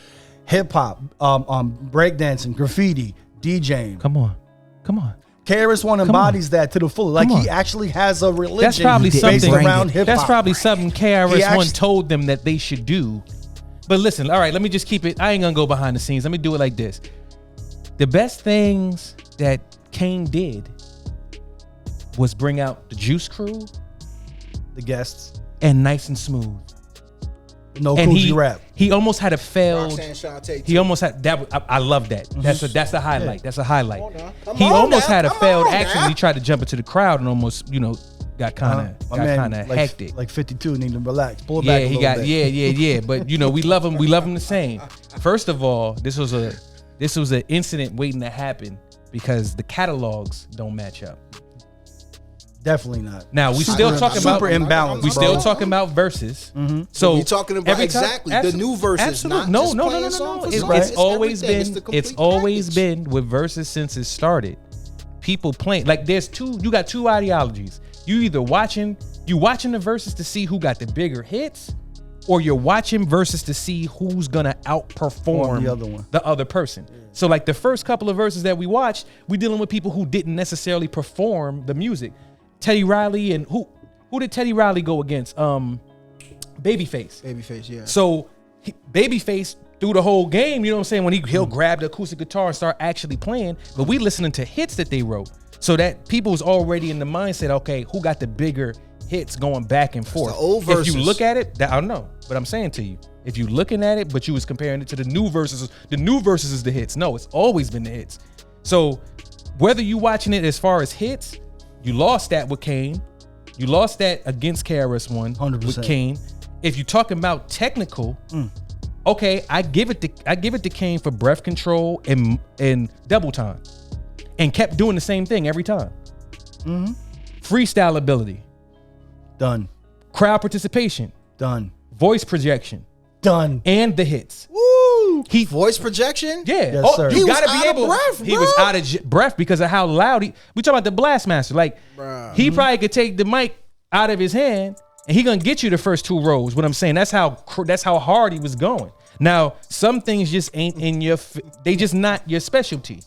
hip hop, breakdancing, graffiti, DJing. Come on. KRS-One embodies that to the full. Like Come he on. actually has a religion That's probably based something around hip hop. That's probably something KRS-One He actually- told them that they should do. But listen, all right, let me just keep it. I ain't gonna go behind the scenes. Let me do it like this. The best things that Kane did was bring out the Juice Crew the guests. and Nice and Smooth. No And Coogee rap. he almost had a failed. Roxanne Shante, He almost had that. I love that. That's a highlight. That's a highlight. Come He on almost now, had a come failed on action. now. He tried to jump into the crowd and almost, got kind My man, of like, hectic. Like 52, need to relax. Pull it Yeah, back a he little got bit. yeah. But we love him. We love him the same. First of all, this was an incident waiting to happen because the catalogs don't match up. Definitely not. Now we still talking about super imbalanced. We still bro. talking about Verzuz. So We talking about every time- exactly the new Verzuz, Absolutely. not just No. playing song for It's, song. it's It's always everything. been. It's the complete It's always package. been with Verzuz since it started. People playing like there's two. You got two ideologies. You either watching the Verzuz to see who got the bigger hits, or you're watching Verzuz to see who's gonna outperform the other one. the other person. So like the first couple of Verzuz that we watched, we dealing with people who didn't necessarily perform the music. Teddy Riley and who did Teddy Riley go against? Babyface. Babyface, yeah. So Babyface through the whole game, you know what I'm saying? When he'll grab the acoustic guitar and start actually playing, but we listening to hits that they wrote. So that people was already in the mindset, okay, who got the bigger hits going back and forth? the old If you Verzuz. look at it, I don't know, but I'm saying to you, if you looking at it, but you was comparing it to the new Verzuz, the new Verzuz is the hits. No, it's always been the hits. So whether you watching it as far as hits, you lost that with Kane. You lost that against KRS-One 100%. with Kane. If you're talking about technical, okay, I give it to Kane for breath control and double time, and kept doing the same thing every time. Freestyle ability, Done. crowd participation, Done. voice projection, Done. and the hits. Woo! He Voice projection? Yeah. Yes, sir. You He was gotta be out of able. breath, He was bro. out of breath because of how loud we talking about the Blastmaster. Like Bruh. he probably could take the mic out of his hand and he gonna get you the first 2 rows. What I'm saying, that's how hard he was going. Now, some things just ain't in your, they just not your specialty.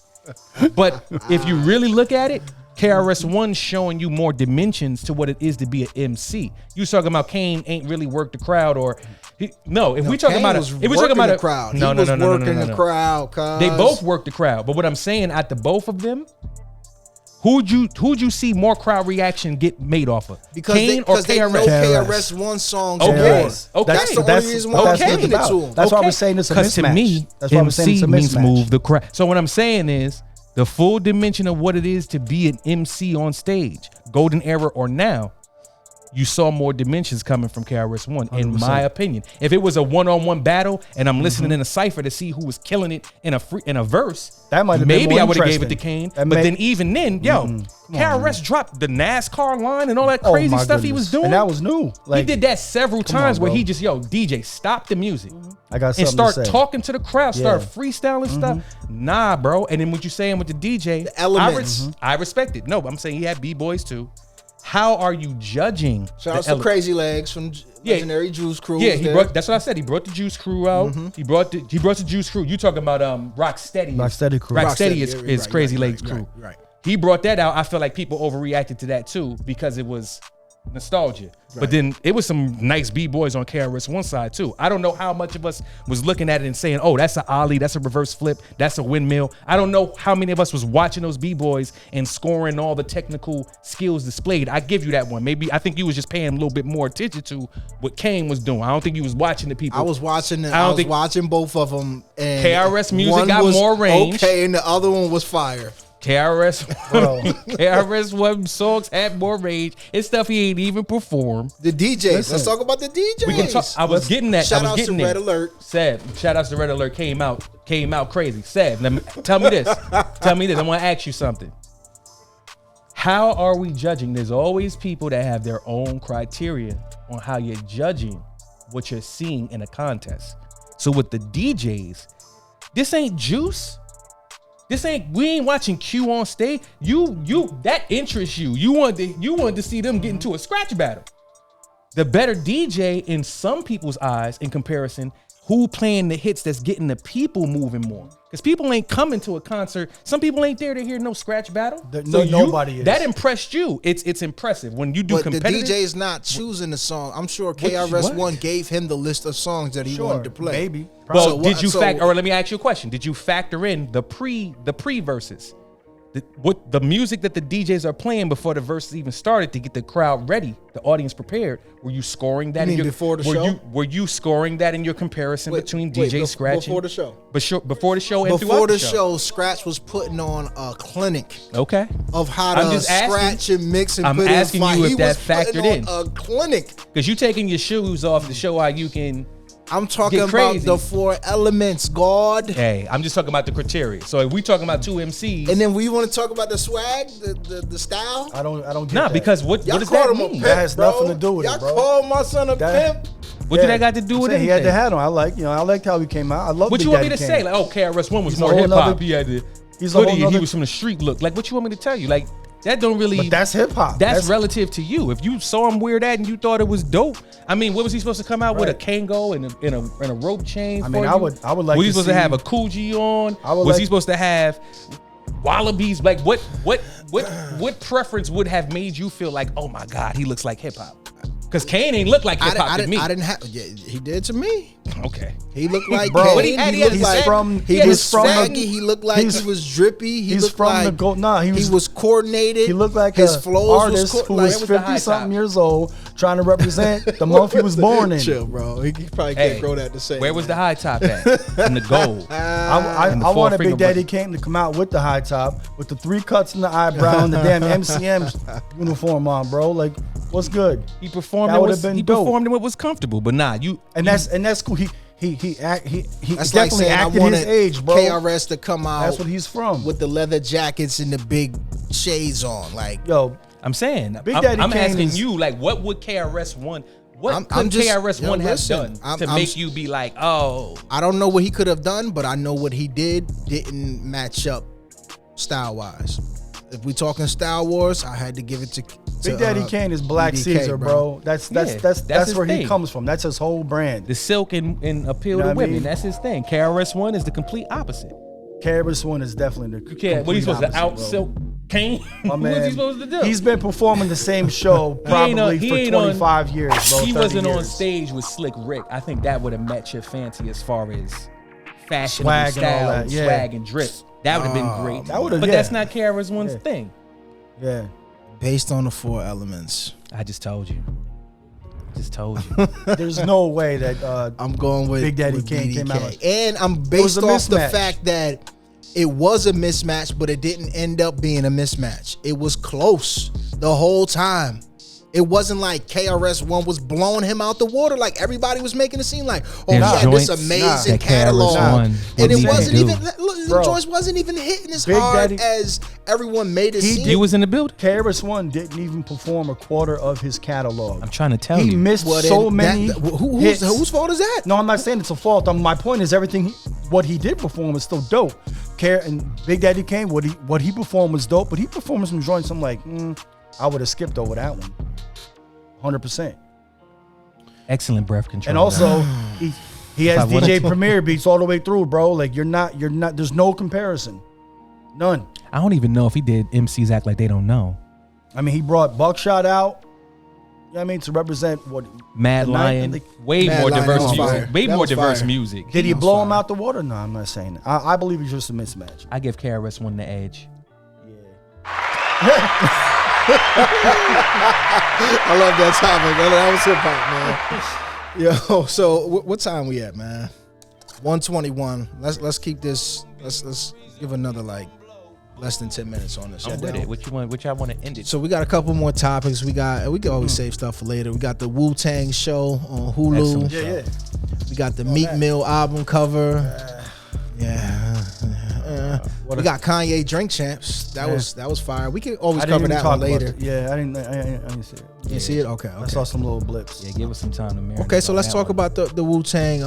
But if you really look at it, KRS-One showing you more dimensions to what it is to be an MC. You talking about Kane ain't really worked the crowd, or we talking about the crowd. No, working the crowd. They both worked the crowd. But what I'm saying, at the both of them, who'd you see more crowd reaction get made off of? Because Kane or they know KRS-One songs. Okay. That's That's the only reason why that's I'm giving it to him. That's why I was saying it's a mismatch. To me, that's why I was saying it's a MC means mismatch. move the crowd. So what I'm saying is the full dimension of what it is to be an MC on stage, golden era or now, you saw more dimensions coming from KRS-One, in 100%. My opinion. If it was a one-on-one battle and I'm listening in a cipher to see who was killing it in a verse, that might have maybe been more I would have gave it to interesting. Kane. But then even then, KRS dropped the NASCAR line and all that crazy stuff he was doing. And that was new. He did that several times where he just, DJ, stop the music. I got something and start to say. talking to the crowd, start freestyling stuff. Nah, bro. And then what you saying with the DJ, the elements. I respect it. No, I'm saying he had B-boys too. How are you judging? Shout out to Crazy Legs from Legendary Juice Crew. Yeah, that's what I said. He brought the Juice Crew out. He brought the Juice Crew. You talking about Rocksteady? Rocksteady crew. Rocksteady is Crazy Legs crew. Right. He brought that out. I feel like people overreacted to that too because it was nostalgia. Right. But then it was some nice B-boys on KRS-One side too. I don't know how much of us was looking at it and saying, oh, that's an ollie, that's a reverse flip, that's a windmill. I don't know how many of us was watching those B-boys and scoring all the technical skills displayed. I give you that one. Maybe I think you was just paying a little bit more attention to what Kane was doing. I don't think you was watching the people. I was watching watching both of them. And KRS music got more range. Okay, and the other one was fire. KRS-One songs had more range. It's stuff he ain't even performed. The DJs. Let's talk about the DJs. We can talk. I was getting that. Shout out to Red Alert. Seb, shout out to Red Alert. Came out crazy. Seb, tell me this. I want to ask you something. How are we judging? There's always people that have their own criteria on how you're judging what you're seeing in a contest. So with the DJs, this ain't Juice. We ain't watching Q on stage. That interests you. You wanted to see them get into a scratch battle. The better DJ in some people's eyes, in comparison, who playing the hits that's getting the people moving more. Because people ain't coming to a concert. Some people ain't there to hear no scratch battle. Nobody is. That impressed you. It's impressive when you do competitive. But the DJ is not choosing the song. I'm sure KRS-One gave him the list of songs that he wanted to play. Maybe. Well, let me ask you a question. Did you factor in the pre verses? What the music that the DJs are playing before the verses even started to get the crowd ready, the audience prepared? Were you scoring that? Before the show? Were you scoring that in your comparison between DJ scratching before the show? Before the show and before the show, Scratch was putting on a clinic. Okay. Of how to scratch and mix and put in. I'm asking you if that factored in. A clinic. Because you taking your shoes off to show how you can. I'm talking about the 4 elements, God. Hey, I'm just talking about the criteria. So if we talking about 2 MCs, and then we want to talk about the swag, the style. I don't get that. Because what does that mean? That has nothing to do with it, bro. Y'all called my son a pimp. What did that got to do with it? He had the hat on. I liked how he came out. I love. What you want me to say? Like, KRS-One was more hip hop. He had the hoodie. He was from the street look. Like, what you want me to tell you? Like. That don't really. But that's hip hop. That's relative to you. If you saw him wear that and you thought it was dope, I mean, what was he supposed to come out with? A Kango and a rope chain? I mean, I would like. Was he supposed to have a Coogi on? Was he supposed to have wallabies? Like what preference would have made you feel like, oh my God, he looks like hip hop? Because Kane ain't look like hip hop to me. I didn't have. Yeah, he did to me. Okay. He looked like bro. Kane. He was swaggy. He looked like he was drippy. He looked like he was coordinated. He looked like his flows artist who was 50-something years old trying to represent the month he was born in. Chill, bro. He probably can't grow that the same. Where was the high top at? In the gold. I wanted Big Daddy Kane to come out with the high top, with the 3 cuts in the eyebrow and the damn MCM uniform on, bro. Like, what's good? He performed in what was comfortable, but nah, that's cool. He that's definitely like acted his age, bro. KRS to come out. That's what he's from. With the leather jackets and the big shades on, like yo. I'm saying, Big Daddy I'm Kane asking you, like, what would KRS-One? What could KRS-One have done to make you be like, oh? I don't know what he could have done, but I know what he didn't match up style wise. If we talking Style Wars, I had to give it to Big Daddy Kane is Black BDK, Caesar, bro. That's his where he thing. comes from. That's his whole brand. The silk and appeal You know to what I women. mean? That's his thing. KRS-One is the complete opposite. KRS-One is definitely the You can't. What are you supposed to complete out opposite, silk Kane? bro. My What is man, he supposed to do? He's been performing the same show probably for 25 years, bro. He 30 wasn't on years. stage with Slick Rick. I think that would have met your fancy as far as fashion, Swag and all style, that, yeah. swag and drip. That would have been great. that would've- but yeah. that's not KRS-One's thing. Yeah. Based on the 4 elements. I just told you. Just told you. There's no way that I'm going with Big Daddy with Kane came BDK. out like- And I'm was based a off the mismatch. fact that it was a mismatch, but it didn't end up being a mismatch. It was close the whole time. It wasn't like KRS-One was blowing him out the water. Like everybody was making it seem like, oh, he There's had this joints amazing that catalog. KRS-One And wouldn't it even wasn't do. even, the Bro. joints wasn't even hitting as Big hard Daddy- as everyone made it seem. You was in the building? KRS-One didn't even perform a quarter of his catalog. I'm trying to tell He you. missed Well, so then many hits. whose fault is that? No, I'm not saying it's a fault. My point is what he did perform was still dope. And Big Daddy Kane, what he performed was dope, but he performed some joints. I'm like, I would have skipped over that one, 100%. Excellent breath control. And also, he has I wanted DJ to- Premier beats all the way through, bro. Like you're not. There's no comparison, none. I don't even know if he did MCs act like they don't know. I mean, he brought Buckshot out. You know what I mean, to represent what Mad the night- Lion, like, way Mad more Lion diverse was music. fire. Way That more was diverse fire. music. Did he was blow fire. him out the water? No, I'm not saying that. I believe it's just a mismatch. I give KRS-One the edge. I love that topic. That was hip hop, man. Yo, so what time we at, man? 1:21. Let's keep this. Let's give another like less than 10 minutes on this. I'm with it. What you want? Which I want to end it. So we got a couple more topics. We can always save stuff for later. We got the Wu-Tang show on Hulu. Excellent. Yeah. We got the Meek Mill album cover. We got Kanye Drink Champs. That was fire. We can always cover that one later. Yeah, I didn't see it. You didn't see it? Okay. I saw some little blips. Yeah, give us some time to marinate. Okay, so on let's that talk one. about the Wu-Tang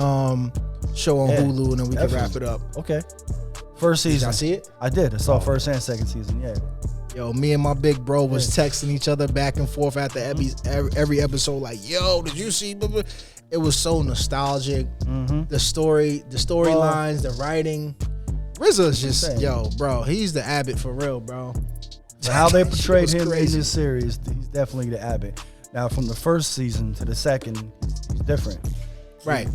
show on Yeah, Hulu, and then we can definitely. wrap it up. Okay. First Did season. y'all see it? I did. I saw first and second season. Yeah. Yo, me and my big bro was texting each other back and forth after every episode, like, yo, did you see? Blah, blah. It was so nostalgic. The storylines, the writing. RZA's just, insane. yo, bro, he's the Abbott for real, bro. So how they portrayed was him in crazy. this series, he's definitely the Abbott. Now, from the first season to the second, he's different. Right.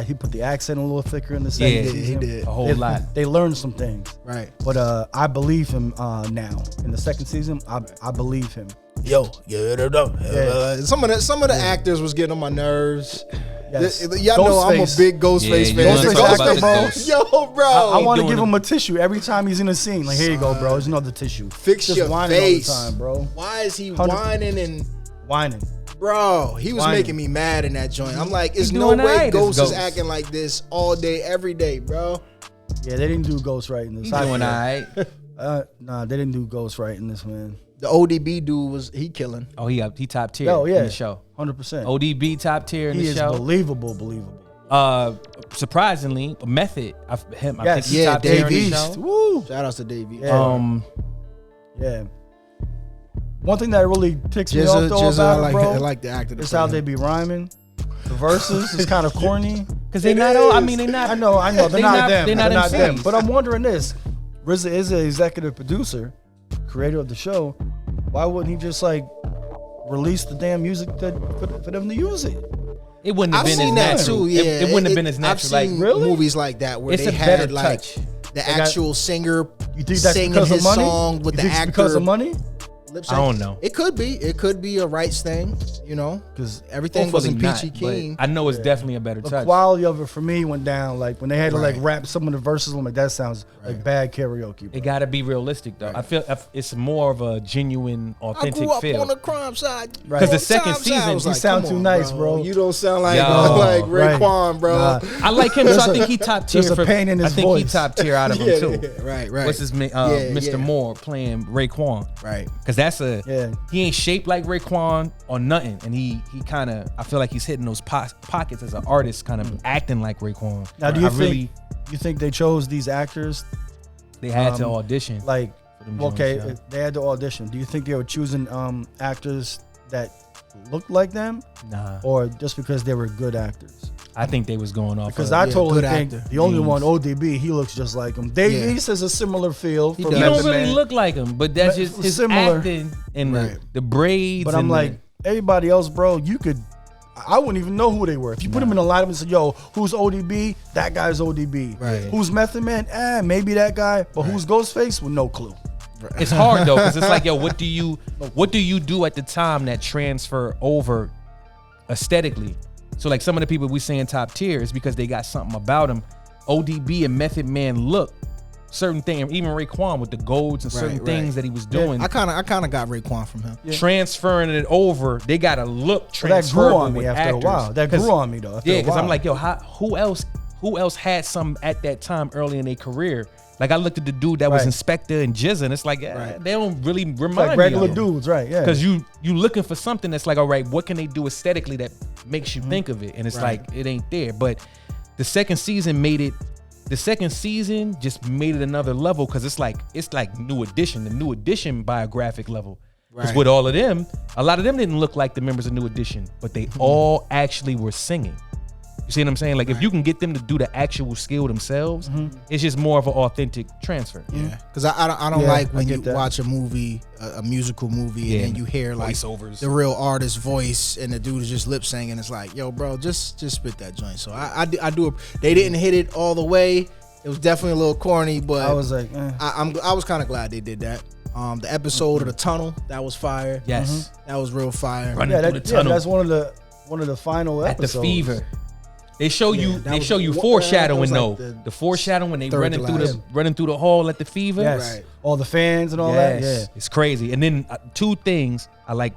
He put the accent a little thicker in the Yeah, second he season. did. A whole They- lot. They learned some things. Right. But I believe him now. In the second season, I believe him. Yo, some of the actors was getting on my nerves. Yes. Y'all know I'm a Ghostface. big Ghostface Yeah, fan. you wanna talk Ghostface, about this bro. ghost. Yo, bro. I want to doing give the- him a tissue every time he's in a scene. Like, here you go, bro. Here's another tissue. Fix Just your whining face, all the time, bro. Why is he 100 whining and Whining. bro? He was Whining. making me mad in that joint. I'm like, it's He no doing way alright as Ghost is Ghost. acting like this all day, every day, bro. Yeah, they didn't do Ghost right in this. He's I doing feel. all right. Nah, they didn't do Ghost right in this, man. The ODB dude he killing. Oh, he top tier Oh, yeah. in the show. 100%. ODB top tier in He the is show. believable. Surprisingly, Method. I think Yes. he's Yeah, top tier Dave in the East. show. Woo. Shout outs to Dave East. Yeah. Yeah. One thing that really ticks me off though about it, bro, I like the actor. is how they be rhyming. The verses is kind of corny. Because they not all. I mean, they not. I know. They're They not not- them. they not them. MCs. But I'm wondering this: RZA is an executive producer, creator of the show. Why wouldn't he just like release the damn music for them to use it? It wouldn't have I've been seen as that natural. too. Yeah, It wouldn't have been as natural. I've Like, seen really? movies like that where It's they a better had like touch. the got- actual singer You think that's singing because of his money? song with You the think it's actor because of money? lip I sync. don't know. It could be. It could be a rights thing. You know, because everything Hopefully wasn't not, peachy but keen. I know it's definitely a better The touch. quality of it for me went down. Like when they had to like Right. rap some of the verses, I'm like, that sounds like bad karaoke. Bro. It got to be realistic though. I feel it's more of a genuine, I authentic grew up feel. on the crime side. Right. 'Cause the All second time season, I was you sound come too on, nice, bro. You don't sound like Yo, like right. Raekwon, bro. Nah. I like him, so There's I a- think he top there's tier. a pain in I his think he voice. top tier out of them too. Right. What's his name? Yeah, Mr. yeah. Moore playing Raekwon. Right. Cause that's Yeah. he ain't shaped like Raekwon or nothing, and he kind of I feel like he's hitting those pockets as an artist, kind of acting like Raekwon. Now, do you I think really you think they chose these actors they had to audition? like for them Okay, joints, they had the audition. Do you think they were choosing actors that looked like them, Nah, or just because they were good actors? I think they was going off. Because of, I totally good think actor. the only Names. one, ODB, he looks just like him. Dave Yeah. East has a similar feel. He from does. he don't Method really Man. look like him, but that's just his Similar. acting and Right. the braids. But I'm and like, everybody else, bro, you could. I wouldn't even know who they were. If you put them in a lineup and said, yo, who's ODB? That guy's ODB. Right. Who's Method Man? Maybe that guy. But who's Ghostface? With no clue. it's hard though, because it's like, yo, what do you do at the time that transfer over aesthetically? So like some of the people we saying top tier is because they got something about them. ODB and Method Man look certain things, even Raekwon with the golds and certain Right, things right. that he was doing. I kind of got Raekwon from him. Transferring it over, they got to look But that grew transferable on me with after actors. a while. That grew on me though. After Yeah, a because I'm while. like, yo, who else had some at that time early in their career? Like I looked at the dude that was Right. Inspector and Jizza, and it's like, they don't really remind like me regular of dudes, right? Yeah. Because you looking for something that's like, all right, what can they do aesthetically that makes you think of it? And it's Right. like, it ain't there. But the second season made it. The second season just made it another level because it's like New Edition, the New Edition biographic level. Because Right. with all of them, a lot of them didn't look like the members of New Edition, but they all actually were singing. You see what I'm saying? Like if you can get them to do the actual skill themselves, it's just more of an authentic transfer. Yeah, because I don't Yeah, like I when you get that. watch a movie, a musical movie, Yeah, and then you hear like voiceovers. the real artist's voice, and the dude is just lip singing. It's like, yo, bro, just spit that joint. So I do. They didn't hit it all the way. It was definitely a little corny, but I was like, I was kind of glad they did that. The episode of the tunnel, that was fire. Yes. That was real fire. Running through the tunnel. that's one of the final At the episodes. fever. They show Yeah, you that was- that foreshadowing was though. like The foreshadowing when they third running to through last. running through the hall at the fever. Yes. Right. All the fans and all that. Yeah. It's crazy. And then two things I like: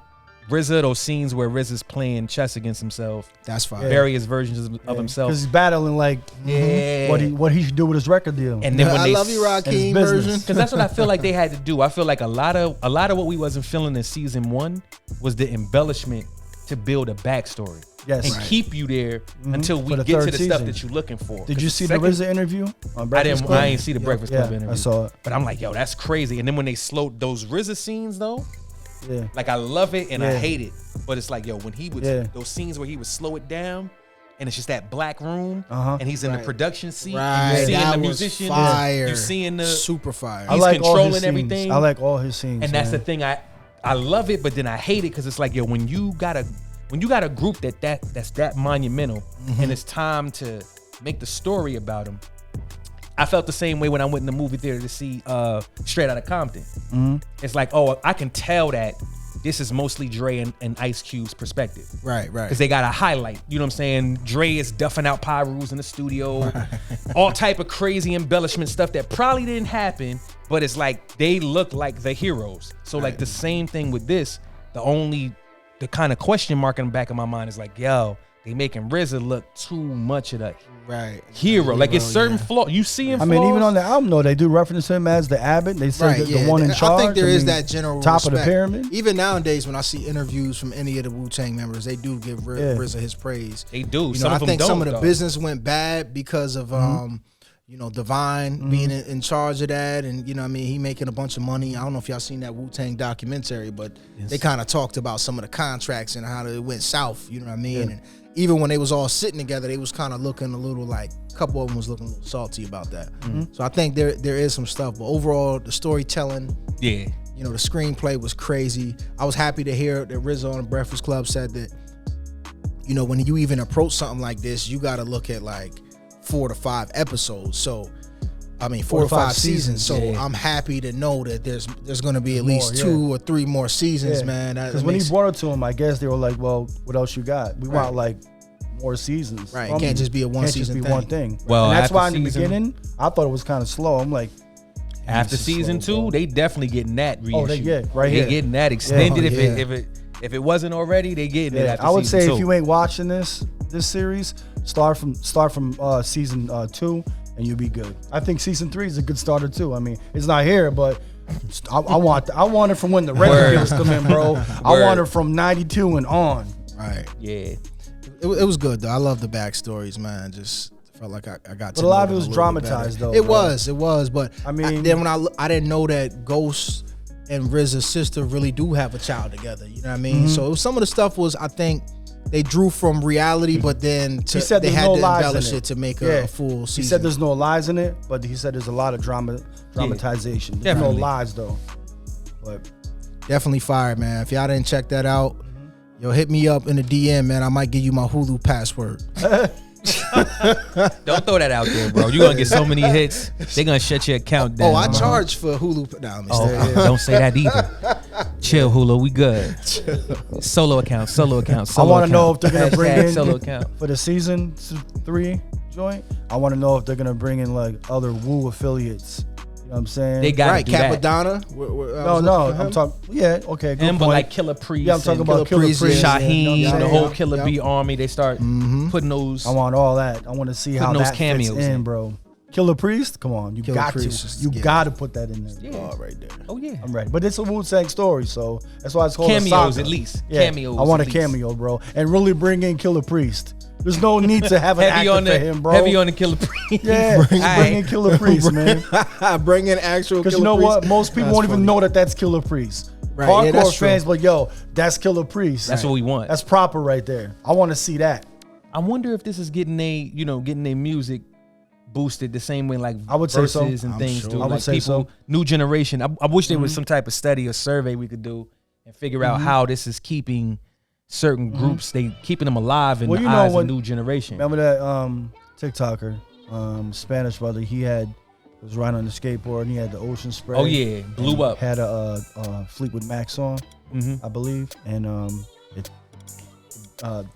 RZA, those scenes where RZA's playing chess against himself, That's fire. various versions of himself. Because he's battling like Yeah. what he should do with his record deal. And then when I they love you, Rakim business. version. because that's what I feel like they had to do. I feel like a lot of what we wasn't feeling in season 1 was the embellishment to build a backstory. Yes. And Right. keep you there until we For the get to third the stuff season. that you're looking for. Did 'Cause you see the second- RZA interview on I Breakfast didn't. Club? I ain't see the Breakfast Yeah, Club interview. I saw it. But I'm like, yo, that's crazy. And then when they slowed those RZA scenes though, Yeah. like I love it and I Yeah. hate it. But it's like, yo, when he would those scenes where he would slow it down, and it's just that black room, Uh-huh. and he's in Right. the production seat, Right, and you seeing that the was musicians, fire. you seeing the, Super fire. I He's like all controlling his scenes. everything. I like all his scenes. and that's the man. thing. I love it, but then I hate it because it's like, yo, when you got a group that's that monumental, and it's time to make the story about them. I felt the same way when I went in the movie theater to see Straight Outta Compton. It's like, oh, I can tell that this is mostly Dre and Ice Cube's perspective. Right. Because they got a highlight. You know what I'm saying? Dre is duffing out Pyrus in the studio. All type of crazy embellishment stuff that probably didn't happen, but it's like they look like the heroes. So like the same thing with this, the kind of question mark in the back of my mind is like, yo, they making RZA look too much of the hero. Like it's certain flaws. You see him. I mean, even on the album though, they do reference him as the Abbott. They say the one in charge. I think there is mean, that general top respect. of the pyramid. Even nowadays, when I see interviews from any of the Wu-Tang members, they do give RZA his praise. They do. You Some know, I of them think some don't, of the though. business went bad because of Divine being in charge of that, and you know, what I mean, he making a bunch of money. I don't know if y'all seen that Wu-Tang documentary, but they kind of talked about some of the contracts and how it went south. You know what I mean? And even when they was all sitting together, they was kind of looking a little like a couple of them was looking a little salty about that. So I think there is some stuff, but overall the storytelling, Yeah. you know, the screenplay was crazy. I was happy to hear that RZA on the Breakfast Club said that, you know, when you even approach something like this, you got to look at like 4 to 5 episodes. So, I mean, 4 to 5 seasons. So I'm happy to know that there's going to be at least 2 or 3 more seasons, man. Because when he brought it to him, I guess they were like, "Well, what else you got? We want like more seasons. Right, from it can't you. just be a one Can't season just be thing. one thing. Well, and that's after why in the season- beginning I thought it was kind of slow. I'm like, After this is season slow, 2, bro. they definitely getting that reissue. Oh, they get right They here. getting that extended. Yeah. If it wasn't already, they getting it. Yeah, After I would season say 2. if you ain't watching this series, start from season 2 and you'll be good. I think season 3 is a good starter too. I mean, it's not here, but I want it from when the record deals come in, bro. I want it from 92 and on. Right. Yeah. It was good though. I love the backstories, man. Just felt like I got. But to a lot know of it them was little bit dramatized, better. though. It bro. was. But I mean, then when I didn't know that Ghost and RZA's sister really do have a child together. You know what I mean? So it was, some of the stuff was, I think, they drew from reality, but then He said they there's had no to lies embellish in it it to make Yeah. a full season. He said there's no lies in it, but he said there's a lot of dramatization. There's Definitely. no lies though. But Definitely fire, man. If y'all didn't check that out, yo, hit me up in the DM, man. I might give you my Hulu password. Don't throw that out there, bro. You're gonna get so many hits. They're gonna shut your account down. Oh, I charge for Hulu. Nah, I'm Oh, just- don't say that either. Chill, Hulu. We good. Solo account. I want to know if they're gonna bring in solo account. for the season 3 joint. I want to know if they're gonna bring in like other Wu affiliates. You know what I'm saying? They got Right, do that. Capadonna. no. I'm talking. Yeah, okay. Good Him, but point. like Killer Priest. Yeah, I'm talking and about Killer Priest, Priest. yeah. Shaheen, You know what I'm the saying? whole Killer Yep. B army. They start putting those. I want all that. I want to see how Putting those that cameos fits in, in. bro. Killer Priest, come on, you Killer got Priest to, is- you yeah. got to put that in there. Yeah. Oh, right there. Oh yeah. I'm ready, but it's a Wu-Tang story, so that's why it's called Cameos a saga. at least. Yeah, Cameos I want a at least. cameo, bro, and really bring in Killer Priest. There's no need to have an Heavy actor on for the him, bro. heavy on the Killer Priest. Yeah, just bring in Aight. Killer Priest, man. Bring in actual. Because Killer you know Priest. what? Most people That's won't even funny. know that that's Killer Priest. Right, yeah, Hardcore that's true. fans, but yo, that's Killer Priest. That's what we want. That's proper right there. I want to see that. I wonder if this is getting their music boosted the same way like I would say so. Verzuz and I'm things sure. do. I would Like say people, so. new generation. I wish there was some type of study or survey we could do and figure out how this is keeping certain groups, they keeping them alive in Well, the you know eyes what- of new generation. Remember that TikToker, Spanish brother? He was riding on the skateboard and he had the ocean spray. Oh yeah, blew and up. Had a Fleetwood Mac song, Mm-hmm. I believe, and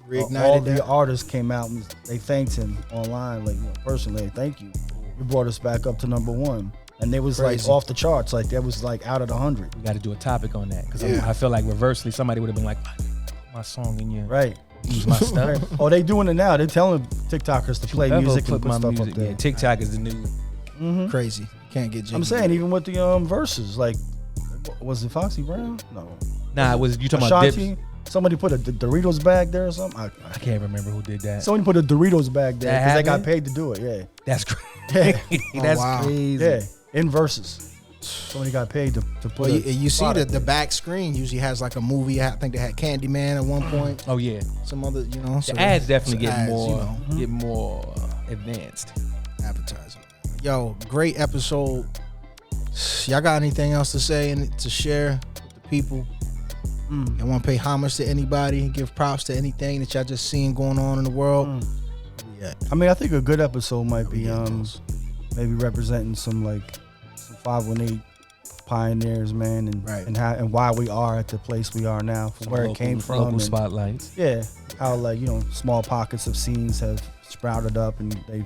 Reignited all the that? artists came out and they thanked him online, like, personally, thank you. You brought us back up to #1, and they was Crazy. like off the charts, like that was like out of the 100. We got to do a topic on that because Yeah. I feel like reversely somebody would have been like, my song in your Right. use my stuff. Oh, they doing it now. They're telling TikTokers to play Whoever music and put put my stuff music. up there. Yeah, TikTok is the new. Crazy. Can't get. I'm jiggy. saying even with the Verzuz, like, was it Foxy Brown? No. Nah, it was you talking about Ashanti? Dips? Somebody put a Doritos bag there or something. I can't remember who did that. Somebody put a Doritos bag there That because they got happened? paid to do it. Yeah. That's crazy. Yeah. That's wow. crazy. Yeah. In Verzuz. Somebody got paid to put Well, you see product the there. back screen usually has like a movie. I think they had Candyman at one point. Oh yeah. Some other, so The ads definitely it's get ads, more get more advanced. advertising. Yo, great episode. Y'all got anything else to say and to share with the people? Y'all want to pay homage to anybody? Give props to anything that y'all just seeing going on in the world? Yeah. I mean, I think a good episode might be maybe representing some 518 pioneers, man, and Right. and why we are at the place we are now, from where it came from. Local and, spotlights. yeah, how small pockets of scenes have sprouted up and they've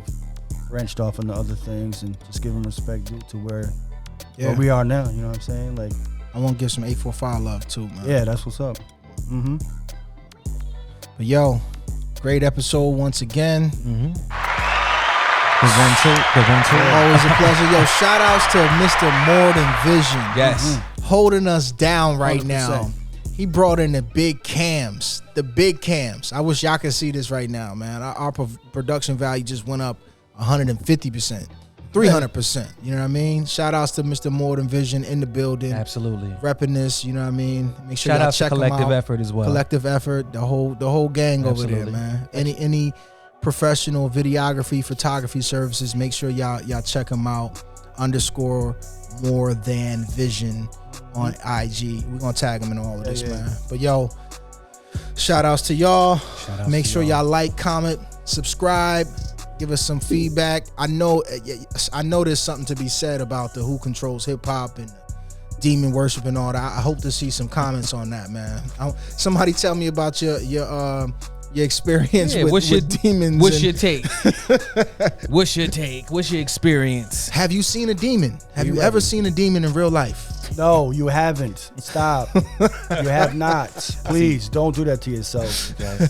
branched off into other things, and just giving respect due to where we are now. You know what I'm saying? Like, I want to give some 845 love too, man. yeah, that's what's up. Mm-hmm. But yo, great episode once again. Mm-hmm. The 1-2. Always a pleasure. Yo, shout outs to Mr. More Than Vision. Yes. Holding us down right 100%. now. He brought in the big cams. The big cams. I wish y'all could see this right now, man. Our production value just went up 150%. 300%. You know what I mean? Shout outs to Mr. More Than Vision in the building. Absolutely. Repping this, you know what I mean? Make sure Shout y'all out to check 'em Collective out. Effort as well. Collective Effort, the whole gang Absolutely. over there, man. Any professional videography, photography services, make sure y'all check them out. _More Than Vision on IG. We're gonna tag them in all of this, man. But yo, shout outs to y'all. Shout outs Make to sure y'all. y'all like, comment, subscribe, give us some feedback. I know there's something to be said about the who controls hip hop and demon worship and all that. I hope to see some comments on that, man. Somebody tell me about your experience with demons. What's your take? What's your take? What's your experience? Have you seen a demon? Have you ever seen a demon in real life? No, you haven't. Stop. You have not. Please don't do that to yourself. Okay.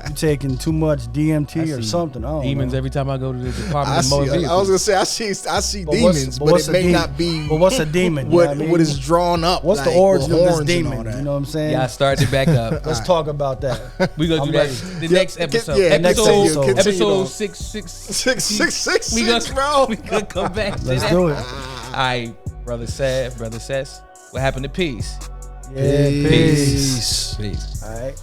You taking too much DMT or something. Oh, demons every time I go to the Department I of Motor see. Vehicles. I was gonna say I see demons, but what's it a may demon? not be. But what's a demon? You know What what I mean? what is drawn up? What's like, the origin with of horns this and all demon? that. You know what I'm saying? Yeah, I started back up. Let's talk about that. We gonna I'm do that ready. the next episode. yeah, next episode. Continue Episode on. 666. 666, bro. We gonna come back to Let's that. do it. All right, brother Sad, brother Sess. What happened to peace? Yeah, peace. Peace. Peace. All right.